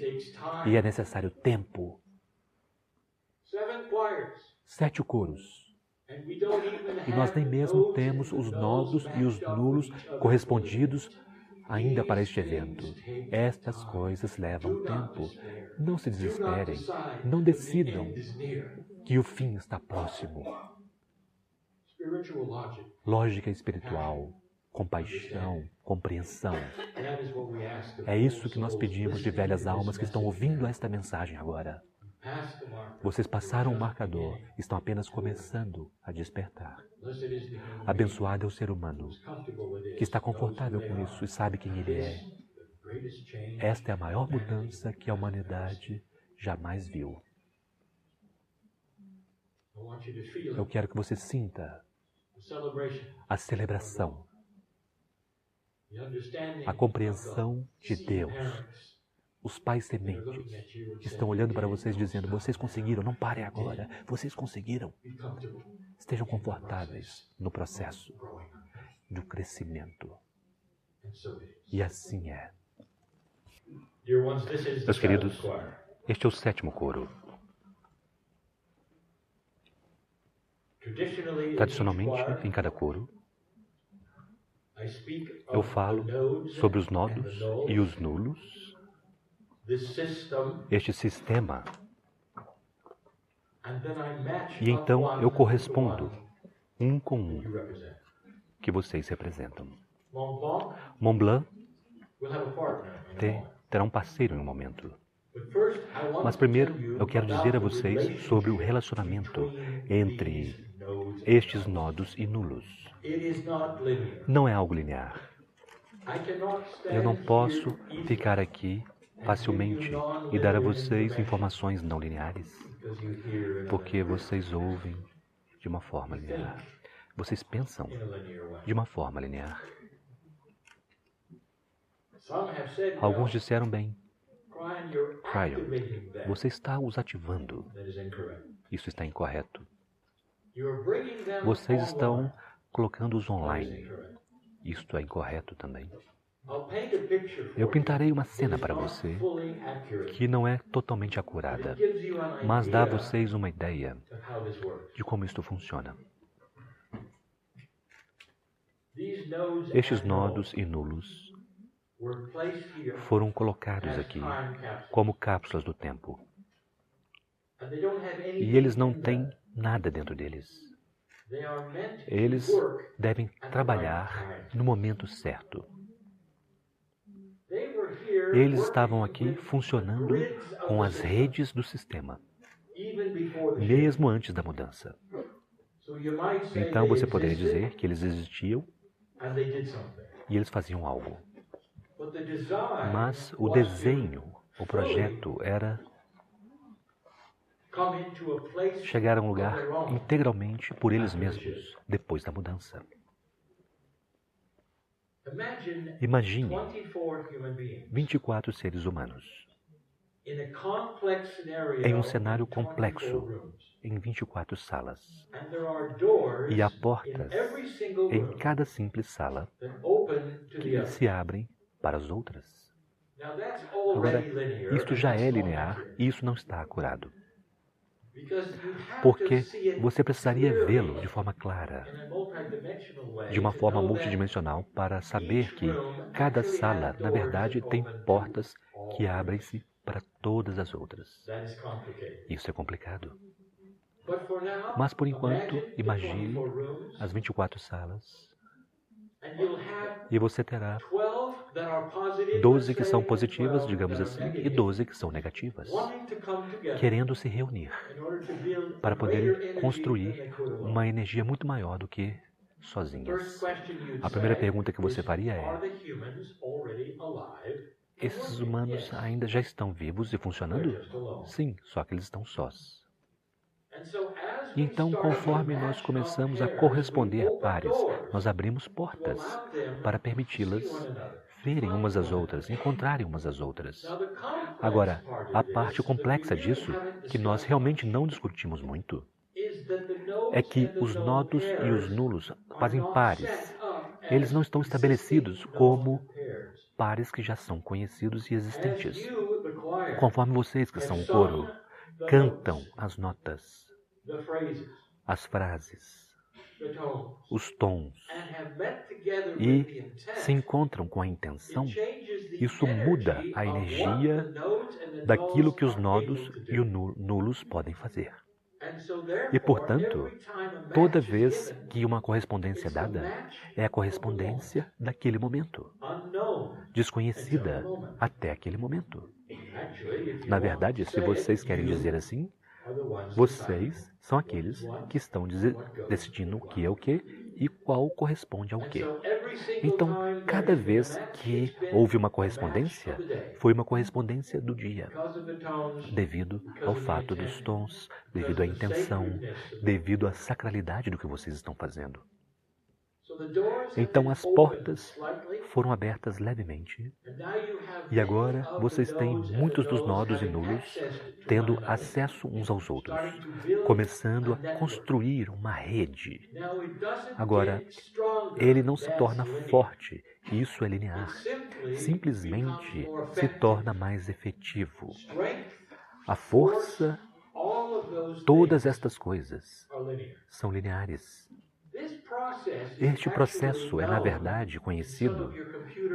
E é necessário tempo. 7 coros. E nós nem mesmo temos os nodos e os nulos correspondidos ainda para este evento. Estas coisas levam tempo. Não se desesperem. Não decidam que o fim está próximo. Lógica espiritual, compaixão, compreensão. É isso que nós pedimos de velhas almas que estão ouvindo esta mensagem agora. Vocês passaram o marcador, estão apenas começando a despertar. Abençoado é o ser humano que está confortável com isso e sabe quem ele é. Esta é a maior mudança que a humanidade jamais viu. Eu quero que você sinta a celebração, a compreensão de Deus. Os pais sementes estão olhando para vocês dizendo, vocês conseguiram, não parem agora, vocês conseguiram. Estejam confortáveis no processo do crescimento. E assim é. Meus queridos, este é o 7º coro. Tradicionalmente, em cada coro, eu falo sobre os nodos e os nulos, este sistema, e então eu correspondo um com um que vocês representam. Mont Blanc terá um parceiro em um momento. Mas primeiro eu quero dizer a vocês sobre o relacionamento entre estes nodos e nulos. Não é algo linear. Eu não posso ficar aqui facilmente e dar a vocês informações não lineares, porque vocês ouvem de uma forma linear. Vocês pensam de uma forma linear. Alguns disseram bem, Cryon, você está os ativando. Isso está incorreto. Vocês estão colocando-os online. Isto é incorreto também. Eu pintarei uma cena para você que não é totalmente acurada, mas dá a vocês uma ideia de como isto funciona. Estes nodos e nulos foram colocados aqui como cápsulas do tempo. E eles não têm nada dentro deles. Eles devem trabalhar no momento certo. Eles estavam aqui funcionando com as redes do sistema, mesmo antes da mudança. Então você poderia dizer que eles existiam e eles faziam algo. Mas o desenho, o projeto era chegar a um lugar integralmente por eles mesmos, depois da mudança. Imagine 24 seres humanos em um cenário complexo, em 24 salas. E há portas em cada simples sala que se abrem para as outras. Agora, isto já é linear e isso não está acurado. Porque você precisaria vê-lo de forma clara, de uma forma multidimensional, para saber que cada sala, na verdade, tem portas que abrem-se para todas as outras. Isso é complicado. Mas, por enquanto, imagine as 24 salas e você terá 12 que são positivas, digamos assim, e 12 que são negativas, querendo se reunir para poderem construir uma energia muito maior do que sozinhas. A primeira pergunta que você faria é: esses humanos ainda já estão vivos e funcionando? Sim, só que eles estão sós. Então, conforme nós começamos a corresponder pares, nós abrimos portas para permiti-las verem umas às outras, encontrarem umas às outras. Agora, a parte complexa disso, que nós realmente não discutimos muito, é que os nodos e os nulos fazem pares. Eles não estão estabelecidos como pares que já são conhecidos e existentes. Conforme vocês, que são o coro, cantam as notas, as frases, os tons, e se encontram com a intenção, isso muda a energia daquilo que os nodos e os nulos podem fazer. E, portanto, toda vez que uma correspondência é dada, é a correspondência daquele momento, desconhecida até aquele momento. Na verdade, se vocês querem dizer assim, vocês são aqueles que estão decidindo o que é o que e qual corresponde ao que. Então, cada vez que houve uma correspondência, foi uma correspondência do dia, devido ao fato dos tons, devido à intenção, devido à sacralidade do que vocês estão fazendo. Então as portas foram abertas levemente e agora vocês têm muitos dos nodos e nulos tendo acesso uns aos outros, começando a construir uma rede. Agora, ele não se torna forte, isso é linear, simplesmente se torna mais efetivo. A força, todas estas coisas são lineares. Este processo é, na verdade, conhecido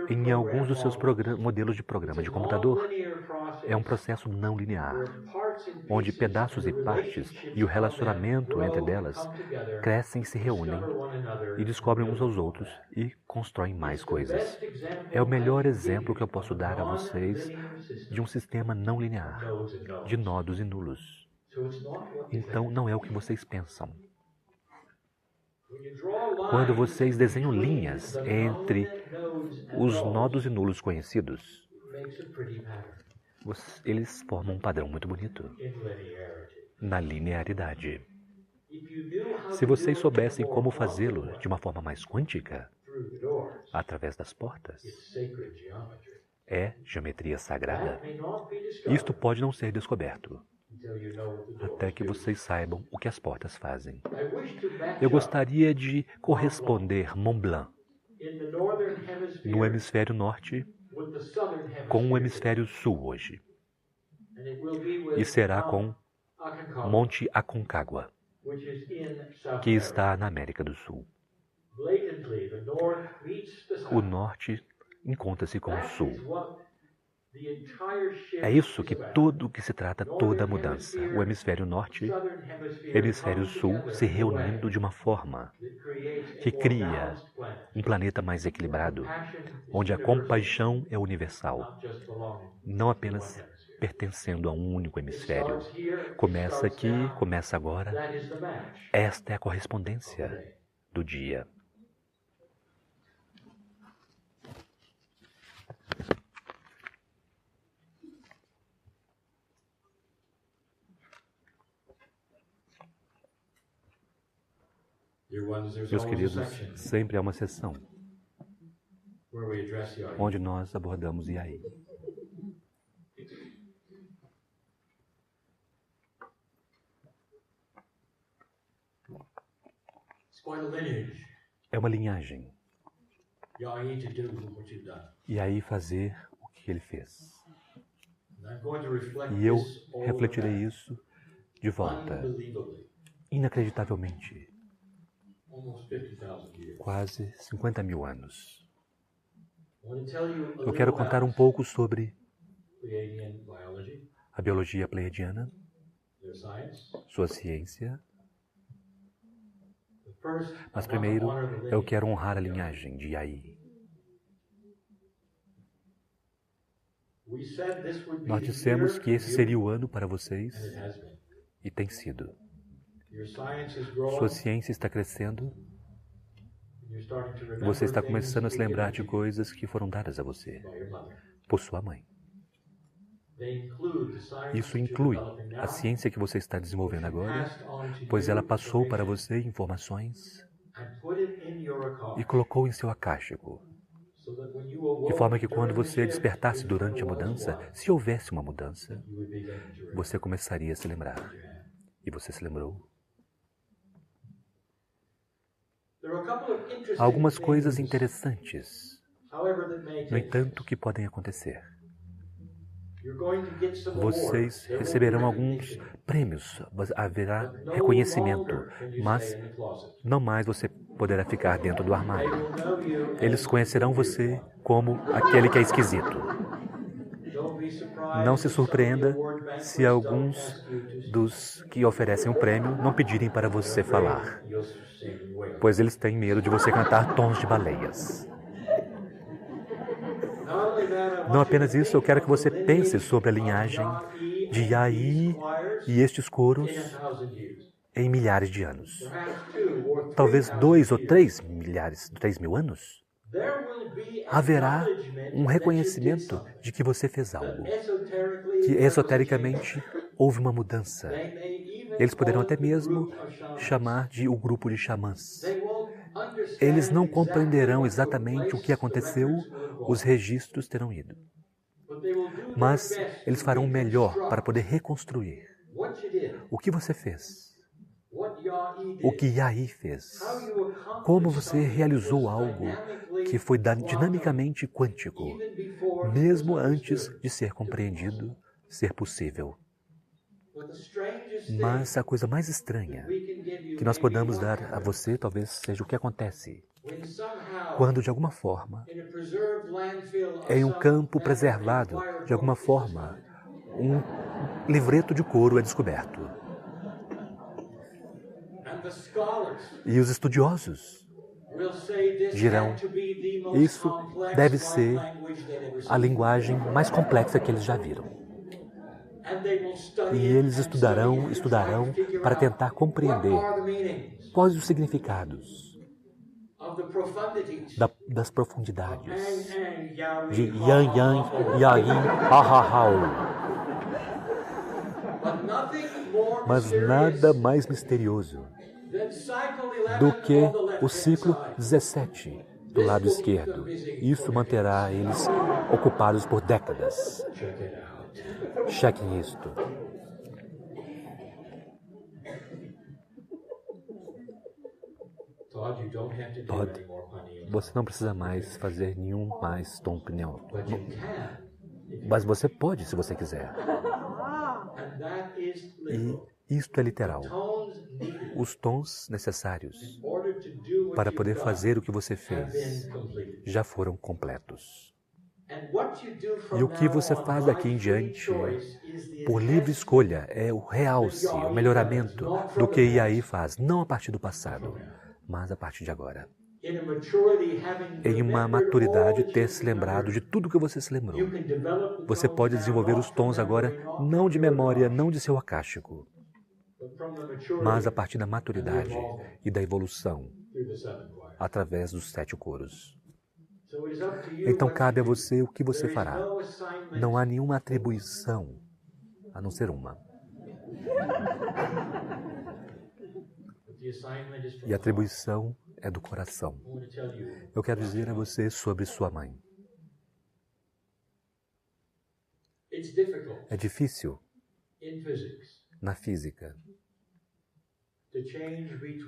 em alguns dos seus modelos de programa de computador. É um processo não linear, onde pedaços e partes e o relacionamento entre elas crescem, se reúnem e descobrem uns aos outros e constroem mais coisas. É o melhor exemplo que eu posso dar a vocês de um sistema não linear, de nodos e nulos. Então, não é o que vocês pensam. Quando vocês desenham linhas entre os nodos e nulos conhecidos, eles formam um padrão muito bonito na linearidade. Se vocês soubessem como fazê-lo de uma forma mais quântica, através das portas, é geometria sagrada. Isto pode não ser descoberto até que vocês saibam o que as portas fazem. Eu gostaria de corresponder Mont Blanc no hemisfério norte com o hemisfério sul hoje. E será com Monte Aconcagua, que está na América do Sul. O norte encontra-se com o sul. É isso que tudo que se trata, toda a mudança. O hemisfério norte, hemisfério sul se reunindo de uma forma que cria um planeta mais equilibrado, onde a compaixão é universal, não apenas pertencendo a um único hemisfério. Começa aqui, começa agora. Esta é a correspondência do dia. Meus queridos, sempre há uma sessão onde nós abordamos Yai. É uma linhagem. Yai fazer o que ele fez. E eu refletirei isso de volta, inacreditavelmente. Quase 50 mil anos. Eu quero contar um pouco sobre a biologia pleiadiana, sua ciência. Mas primeiro, eu quero honrar a linhagem de Yai. Nós dissemos que esse seria o ano para vocês, e tem sido. Sua ciência está crescendo. Você está começando a se lembrar de coisas que foram dadas a você por sua mãe. Isso inclui a ciência que você está desenvolvendo agora, pois ela passou para você informações e colocou em seu akáshico, de forma que quando você despertasse durante a mudança, se houvesse uma mudança, você começaria a se lembrar. E você se lembrou. Há algumas coisas interessantes, no entanto, que podem acontecer. Vocês receberão alguns prêmios, haverá reconhecimento, mas não mais você poderá ficar dentro do armário. Eles conhecerão você como aquele que é esquisito. Não se surpreenda se alguns dos que oferecem o prêmio não pedirem para você falar, pois eles têm medo de você cantar tons de baleias. Não apenas isso, eu quero que você pense sobre a linhagem de Yaí e estes coros em milhares de anos. Talvez 2 ou 3 mil anos. Haverá um reconhecimento de que você fez algo, que esotericamente houve uma mudança. Eles poderão até mesmo chamar de o grupo de xamãs. Eles não compreenderão exatamente o que aconteceu, os registros terão ido. Mas eles farão o melhor para poder reconstruir o que você fez. O que Yaí fez. Como você realizou algo que foi dinamicamente quântico, mesmo antes de ser compreendido, ser possível. Mas a coisa mais estranha que nós podemos dar a você talvez seja o que acontece quando, de alguma forma, em um campo preservado, de alguma forma, um livreto de couro é descoberto. E os estudiosos dirão, isso deve ser a linguagem mais complexa que eles já viram. E eles estudarão para tentar compreender quais os significados das profundidades de Yan Yan, Yayi, Ahahau. Mas nada mais misterioso do que o ciclo 17 do lado esquerdo. Isso manterá eles ocupados por décadas. Chequem isto. Todd, você não precisa mais fazer nenhum mais tom opinião. Mas você pode, se você quiser. E isto é literal. Os tons necessários para poder fazer o que você fez já foram completos. E o que você faz daqui em diante, por livre escolha, é o realce, o melhoramento do que Yaí faz, não a partir do passado, mas a partir de agora. Em uma maturidade, ter se lembrado de tudo que você se lembrou. Você pode desenvolver os tons agora, não de memória, não de seu acástico, mas a partir da maturidade e da evolução, através dos 7 coros. Então cabe a você o que você fará. Não há nenhuma atribuição, a não ser uma. E a atribuição é do coração. Eu quero dizer a você sobre sua mãe. É difícil, na física,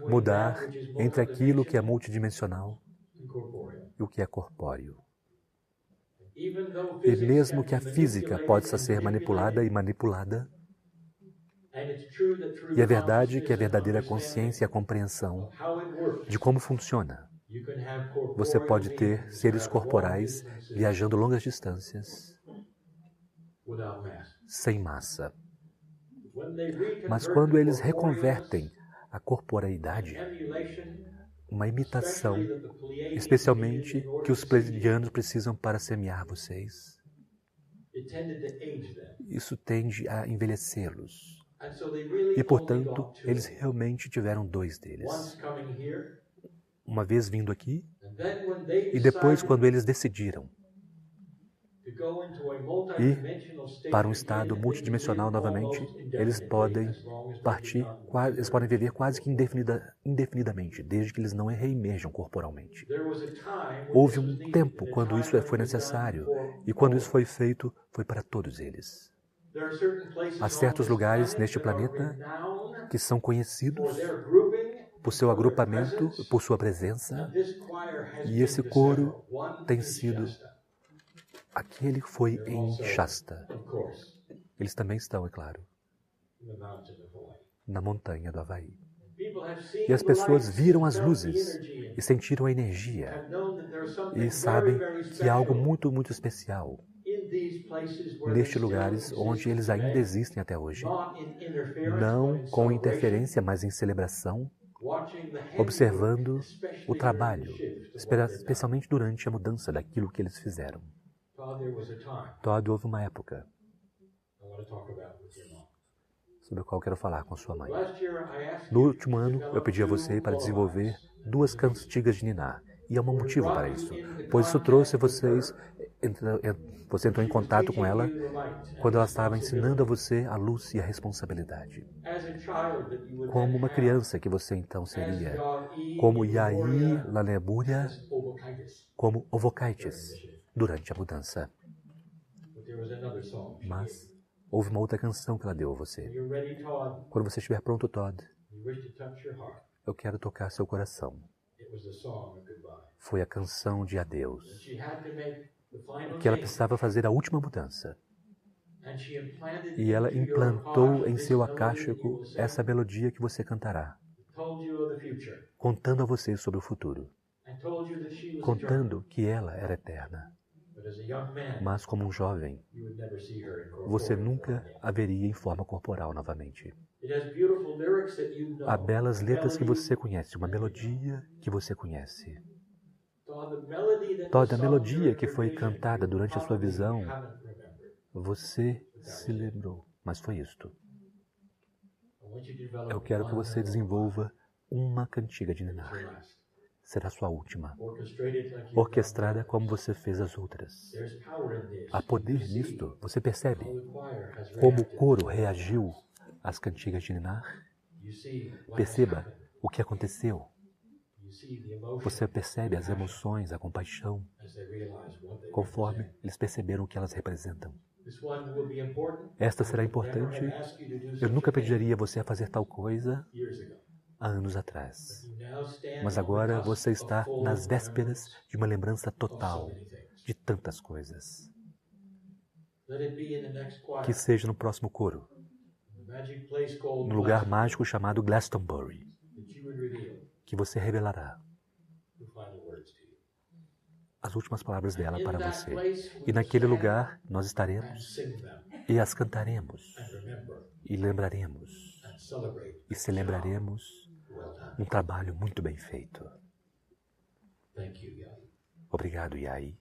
mudar entre aquilo que é multidimensional e o que é corpóreo. E mesmo que a física possa ser manipulada, e é verdade que a verdadeira consciência e a compreensão de como funciona. Você pode ter seres corporais viajando longas distâncias, sem massa. Mas quando eles reconvertem a corporeidade, uma imitação, especialmente que os pleiadianos precisam para semear vocês, isso tende a envelhecê-los. E, portanto, eles realmente tiveram 2 deles. Uma vez vindo aqui, e depois quando eles decidiram ir para um estado multidimensional novamente, eles podem partir, eles podem viver quase que indefinidamente, desde que eles não reemerjam corporalmente. Houve um tempo quando isso foi necessário, e quando isso foi feito, foi para todos eles. Há certos lugares neste planeta que são conhecidos por seu agrupamento, por sua presença, e esse coro tem sido aquele que foi em Shasta. Eles também estão, é claro, na montanha do Havaí. E as pessoas viram as luzes e sentiram a energia e sabem que há algo muito, muito especial nestes lugares onde eles ainda existem até hoje. Não com interferência, mas em celebração, observando o trabalho, especialmente durante a mudança daquilo que eles fizeram. Todd, houve uma época sobre a qual quero falar com sua mãe. No último ano, eu pedi a você para desenvolver 2 cantigas de niná. E há um motivo para isso, pois isso trouxe você entrou em contato com ela quando ela estava ensinando a você a luz e a responsabilidade. Como uma criança que você então seria, como Yai Laneburia, como Ovokaites, durante a mudança. Mas houve uma outra canção que ela deu a você. Quando você estiver pronto, Todd, eu quero tocar seu coração. Foi a canção de adeus, que ela precisava fazer a última mudança. E ela implantou em seu acástico essa melodia que você cantará, contando a você sobre o futuro, contando que ela era eterna. Mas como um jovem, você nunca a veria em forma corporal novamente. Há belas letras que você conhece, uma melodia que você conhece. Toda a melodia que foi cantada durante a sua visão, você se lembrou, mas foi isto. Eu quero que você desenvolva uma cantiga de niná. Será sua última, orquestrada como você fez as outras. Há poder nisto, você percebe como o coro reagiu às cantigas de niná? Perceba o que aconteceu. Você percebe as emoções, a compaixão, conforme eles perceberam o que elas representam. Esta será importante. Eu nunca pediria você a fazer tal coisa há anos atrás. Mas agora você está nas vésperas de uma lembrança total de tantas coisas. Que seja no próximo coro, no lugar mágico chamado Glastonbury, que você revelará as últimas palavras dela para você. E naquele lugar nós estaremos e as cantaremos e lembraremos e celebraremos um trabalho muito bem feito. Obrigado, Yai.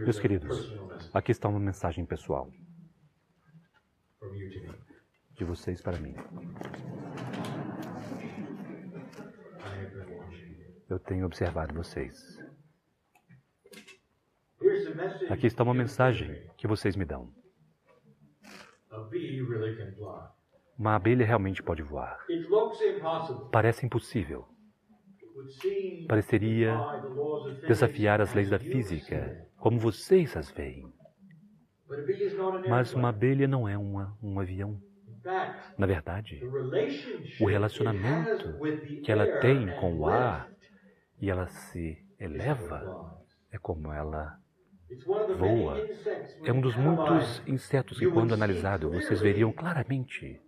Meus queridos, aqui está uma mensagem pessoal de vocês para mim. Eu tenho observado vocês. Aqui está uma mensagem que vocês me dão. Uma abelha realmente pode voar. Parece impossível. Pareceria desafiar as leis da física, como vocês as veem. Mas uma abelha não é um avião. Na verdade, o relacionamento que ela tem com o ar e ela se eleva é como ela voa. É um dos muitos insetos que, quando analisado, vocês veriam claramente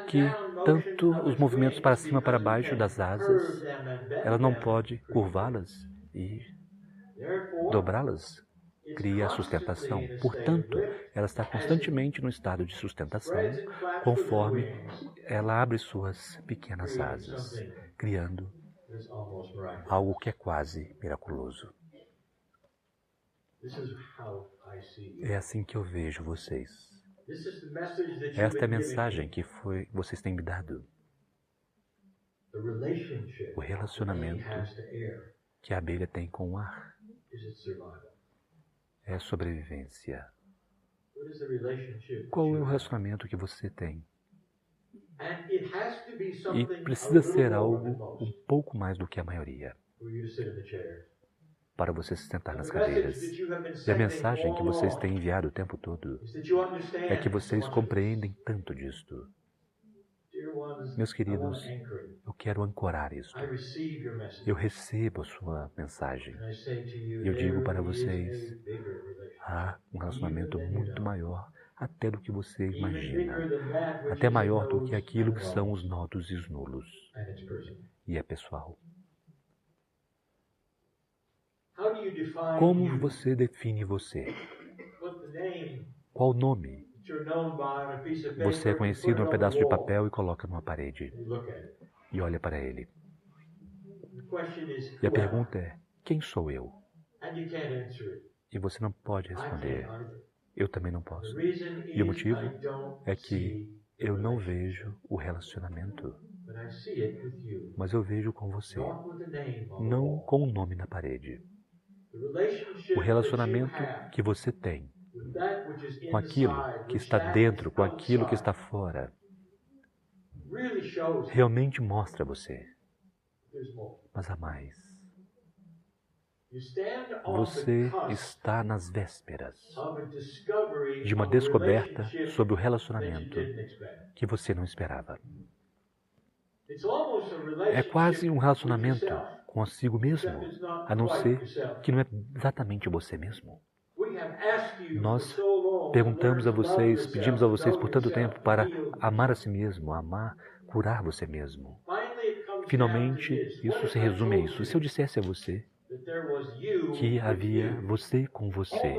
que tanto os movimentos para cima e para baixo das asas, ela não pode curvá-las e dobrá-las, cria a sustentação. Portanto, ela está constantemente no estado de sustentação, conforme ela abre suas pequenas asas, criando algo que é quase miraculoso. É assim que eu vejo vocês. Esta é a mensagem que vocês têm me dado. O relacionamento que a abelha tem com o ar é sobrevivência. Qual é o relacionamento que você tem? E precisa ser algo um pouco mais do que a maioria para você se sentar nas cadeiras. E a mensagem que vocês têm enviado o tempo todo é que vocês compreendem tanto disto. Meus queridos, eu quero ancorar isto. Eu recebo a sua mensagem. E eu digo para vocês, há um relacionamento muito maior até do que você imagina. Até maior do que aquilo que são os nodos e os nulos. E é pessoal. Como você define você? Qual nome? Você é conhecido num pedaço de papel e coloca numa parede. E olha para ele. E a pergunta é, quem sou eu? E você não pode responder. Eu também não posso. E o motivo é que eu não vejo o relacionamento, mas eu vejo com você, não com o nome na parede. O relacionamento que você tem com aquilo que está dentro, com aquilo que está fora, realmente mostra você. Mas há mais. Você está nas vésperas de uma descoberta sobre o relacionamento que você não esperava. É quase um relacionamento consigo mesmo, a não ser que não é exatamente você mesmo. Nós perguntamos a vocês, pedimos a vocês por tanto tempo para amar a si mesmo, amar, curar você mesmo. Finalmente, isso se resume a isso. Se eu dissesse a você que havia você com você,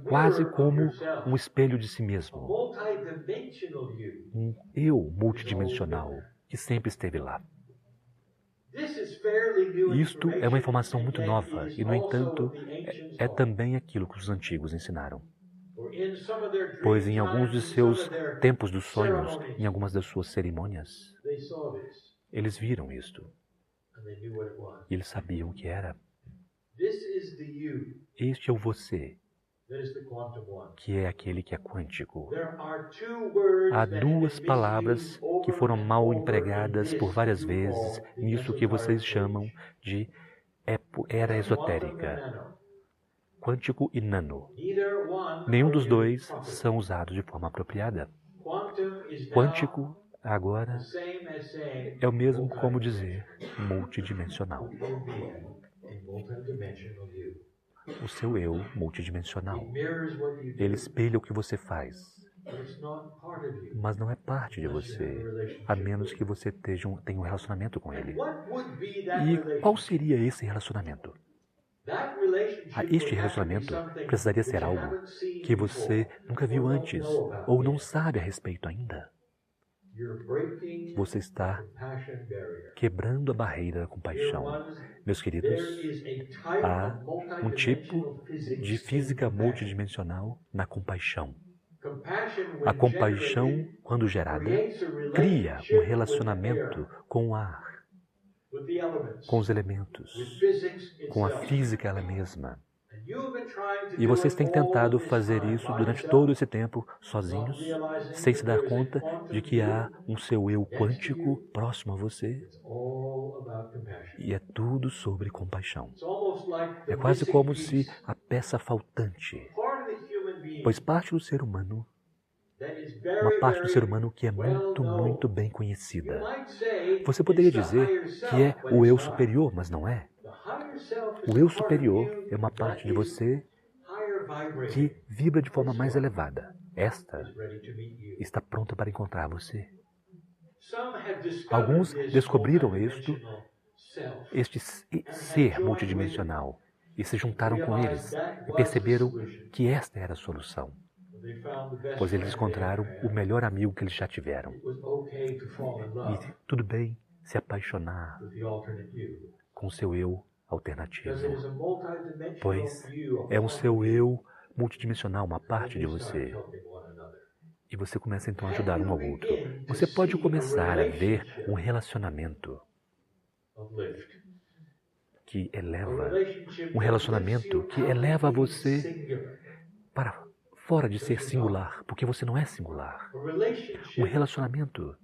quase como um espelho de si mesmo, um eu multidimensional que sempre esteve lá. Isto é uma informação muito nova e, no entanto, é também aquilo que os antigos ensinaram. Pois em alguns de seus tempos dos sonhos, em algumas das suas cerimônias, eles viram isto. E eles sabiam o que era. Este é o você, que é aquele que é quântico. Há duas palavras que foram mal empregadas por várias vezes nisso que vocês chamam de era esotérica. Quântico e nano. Nenhum dos dois são usados de forma apropriada. Quântico, agora, é o mesmo como dizer multidimensional. O seu eu multidimensional. Ele espelha o que você faz, mas não é parte de você, a menos que você tenha um relacionamento com ele. E qual seria esse relacionamento? Este relacionamento precisaria ser algo que você nunca viu antes ou não sabe a respeito ainda. Você está quebrando a barreira da compaixão. Meus queridos, há um tipo de física multidimensional na compaixão. A compaixão, quando gerada, cria um relacionamento com o ar, com os elementos, com a física ela mesma. E vocês têm tentado fazer isso durante todo esse tempo sozinhos, sem se dar conta de que há um seu eu quântico próximo a você. E é tudo sobre compaixão. É quase como se a peça faltante, pois parte do ser humano, uma parte do ser humano que é muito, muito bem conhecida. Você poderia dizer que é o eu superior, mas não é. O eu superior é uma parte de você que vibra de forma mais elevada. Esta está pronta para encontrar você. Alguns descobriram este ser multidimensional e se juntaram com eles e perceberam que esta era a solução. Pois eles encontraram o melhor amigo que eles já tiveram. E tudo bem se apaixonar com seu eu alternativo, pois é o seu eu multidimensional, uma parte de você. E você começa então a ajudar um ao outro. Você pode começar a ver um relacionamento que eleva, um relacionamento que eleva você para fora de ser singular, porque você não é singular. Um relacionamento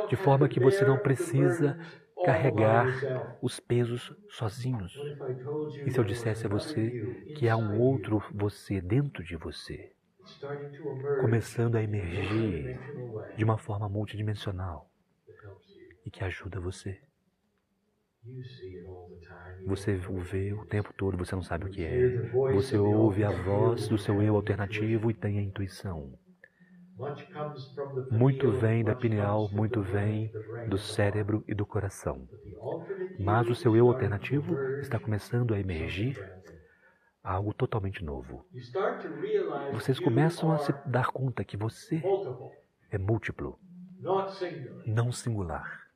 de forma que você não precisa carregar os pesos sozinhos. E se eu dissesse a você que há um outro você dentro de você, começando a emergir de uma forma multidimensional e que ajuda você. Você o vê o tempo todo, você não sabe o que é. Você ouve a voz do seu eu alternativo e tem a intuição. Muito vem da pineal, muito vem do cérebro e do coração. Mas o seu eu alternativo está começando a emergir algo totalmente novo. Vocês começam a se dar conta que você é múltiplo, não singular.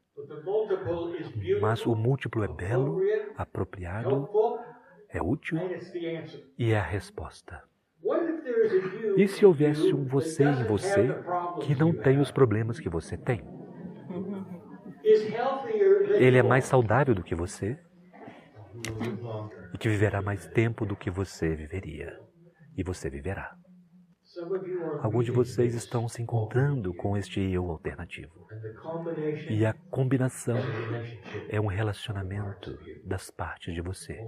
Mas o múltiplo é belo, apropriado, é útil e é a resposta. E se houvesse um você em você que não tem os problemas que você tem? Ele é mais saudável do que você e que viverá mais tempo do que você viveria. E você viverá. Alguns de vocês estão se encontrando com este eu alternativo. E a combinação é um relacionamento das partes de você.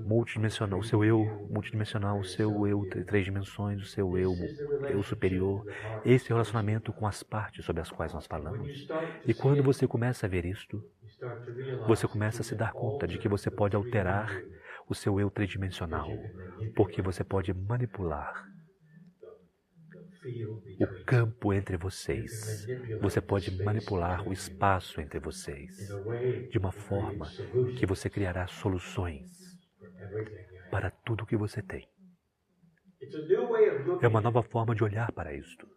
Multidimensional, o seu eu multidimensional, o seu eu três dimensões, o seu eu superior. Esse relacionamento com as partes sobre as quais nós falamos. E quando você começa a ver isto, você começa a se dar conta de que você pode alterar o seu eu tridimensional, porque você pode manipular o campo entre vocês. Você pode manipular o espaço entre vocês de uma forma que você criará soluções para tudo que você tem. É uma nova forma de olhar para isto.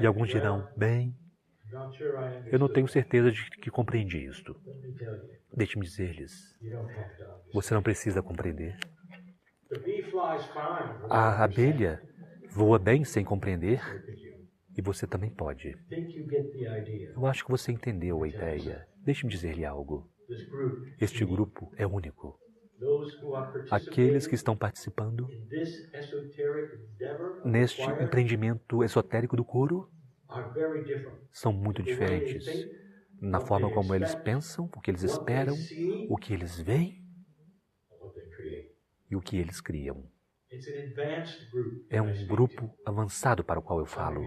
E alguns dirão, bem, eu não tenho certeza de que compreendi isto. Deixe-me dizer-lhes, você não precisa compreender. A abelha voa bem sem compreender e você também pode. Eu acho que você entendeu a ideia. Deixe-me dizer-lhe algo. Este grupo é único. Aqueles que estão participando neste empreendimento esotérico do coro são muito diferentes na forma como eles pensam, o que eles esperam, o que eles veem e o que eles criam. É um grupo avançado para o qual eu falo.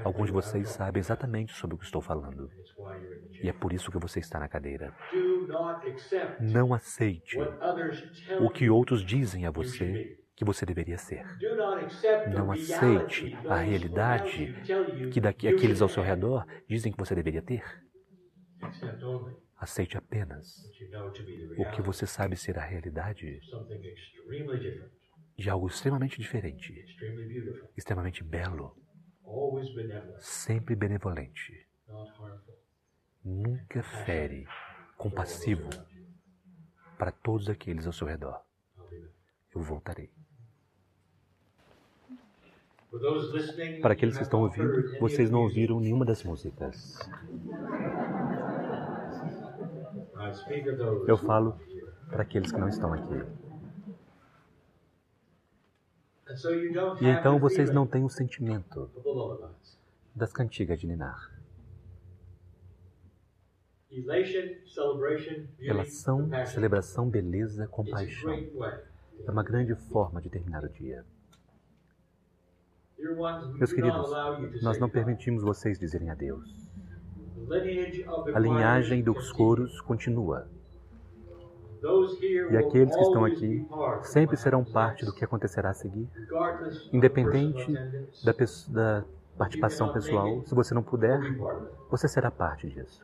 Alguns de vocês sabem exatamente sobre o que estou falando. E é por isso que você está na cadeira. Não aceite o que outros dizem a você que você deveria ser. Não aceite a realidade que aqueles ao seu redor dizem que você deveria ter. Aceite apenas o que você sabe ser a realidade de algo extremamente diferente, extremamente belo, sempre benevolente, nunca fere, compassivo para todos aqueles ao seu redor. Eu voltarei. Para aqueles que estão ouvindo, vocês não ouviram nenhuma das músicas. Eu falo para aqueles que não estão aqui. E então vocês não têm o sentimento das cantigas de ninar. Elação, celebração, beleza, compaixão. É uma grande forma de terminar o dia. Meus queridos, nós não permitimos vocês dizerem adeus. A linhagem dos coros continua. E aqueles que estão aqui sempre serão parte do que acontecerá a seguir, independente da participação pessoal. Se você não puder, você será parte disso.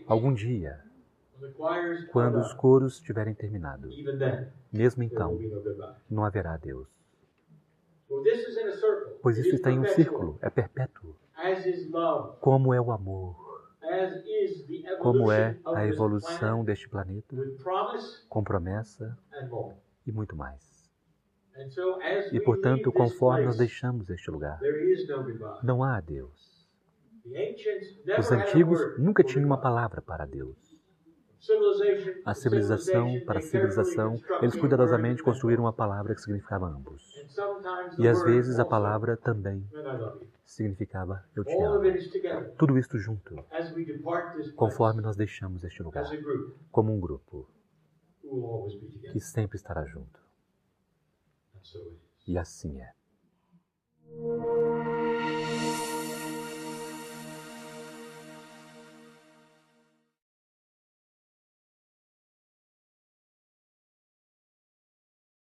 Algum dia, quando os coros tiverem terminado, mesmo então, não haverá Deus. Pois isso está em um círculo, é perpétuo. Como é o amor. Como é a evolução deste planeta, com promessa e muito mais. E, portanto, conforme nós deixamos este lugar, não há Deus. Os antigos nunca tinham uma palavra para Deus. A civilização, para a civilização, eles cuidadosamente construíram uma palavra que significava ambos. E às vezes a palavra também significava eu te amo. Tudo isto junto, conforme nós deixamos este lugar, como um grupo que sempre estará junto. E assim é.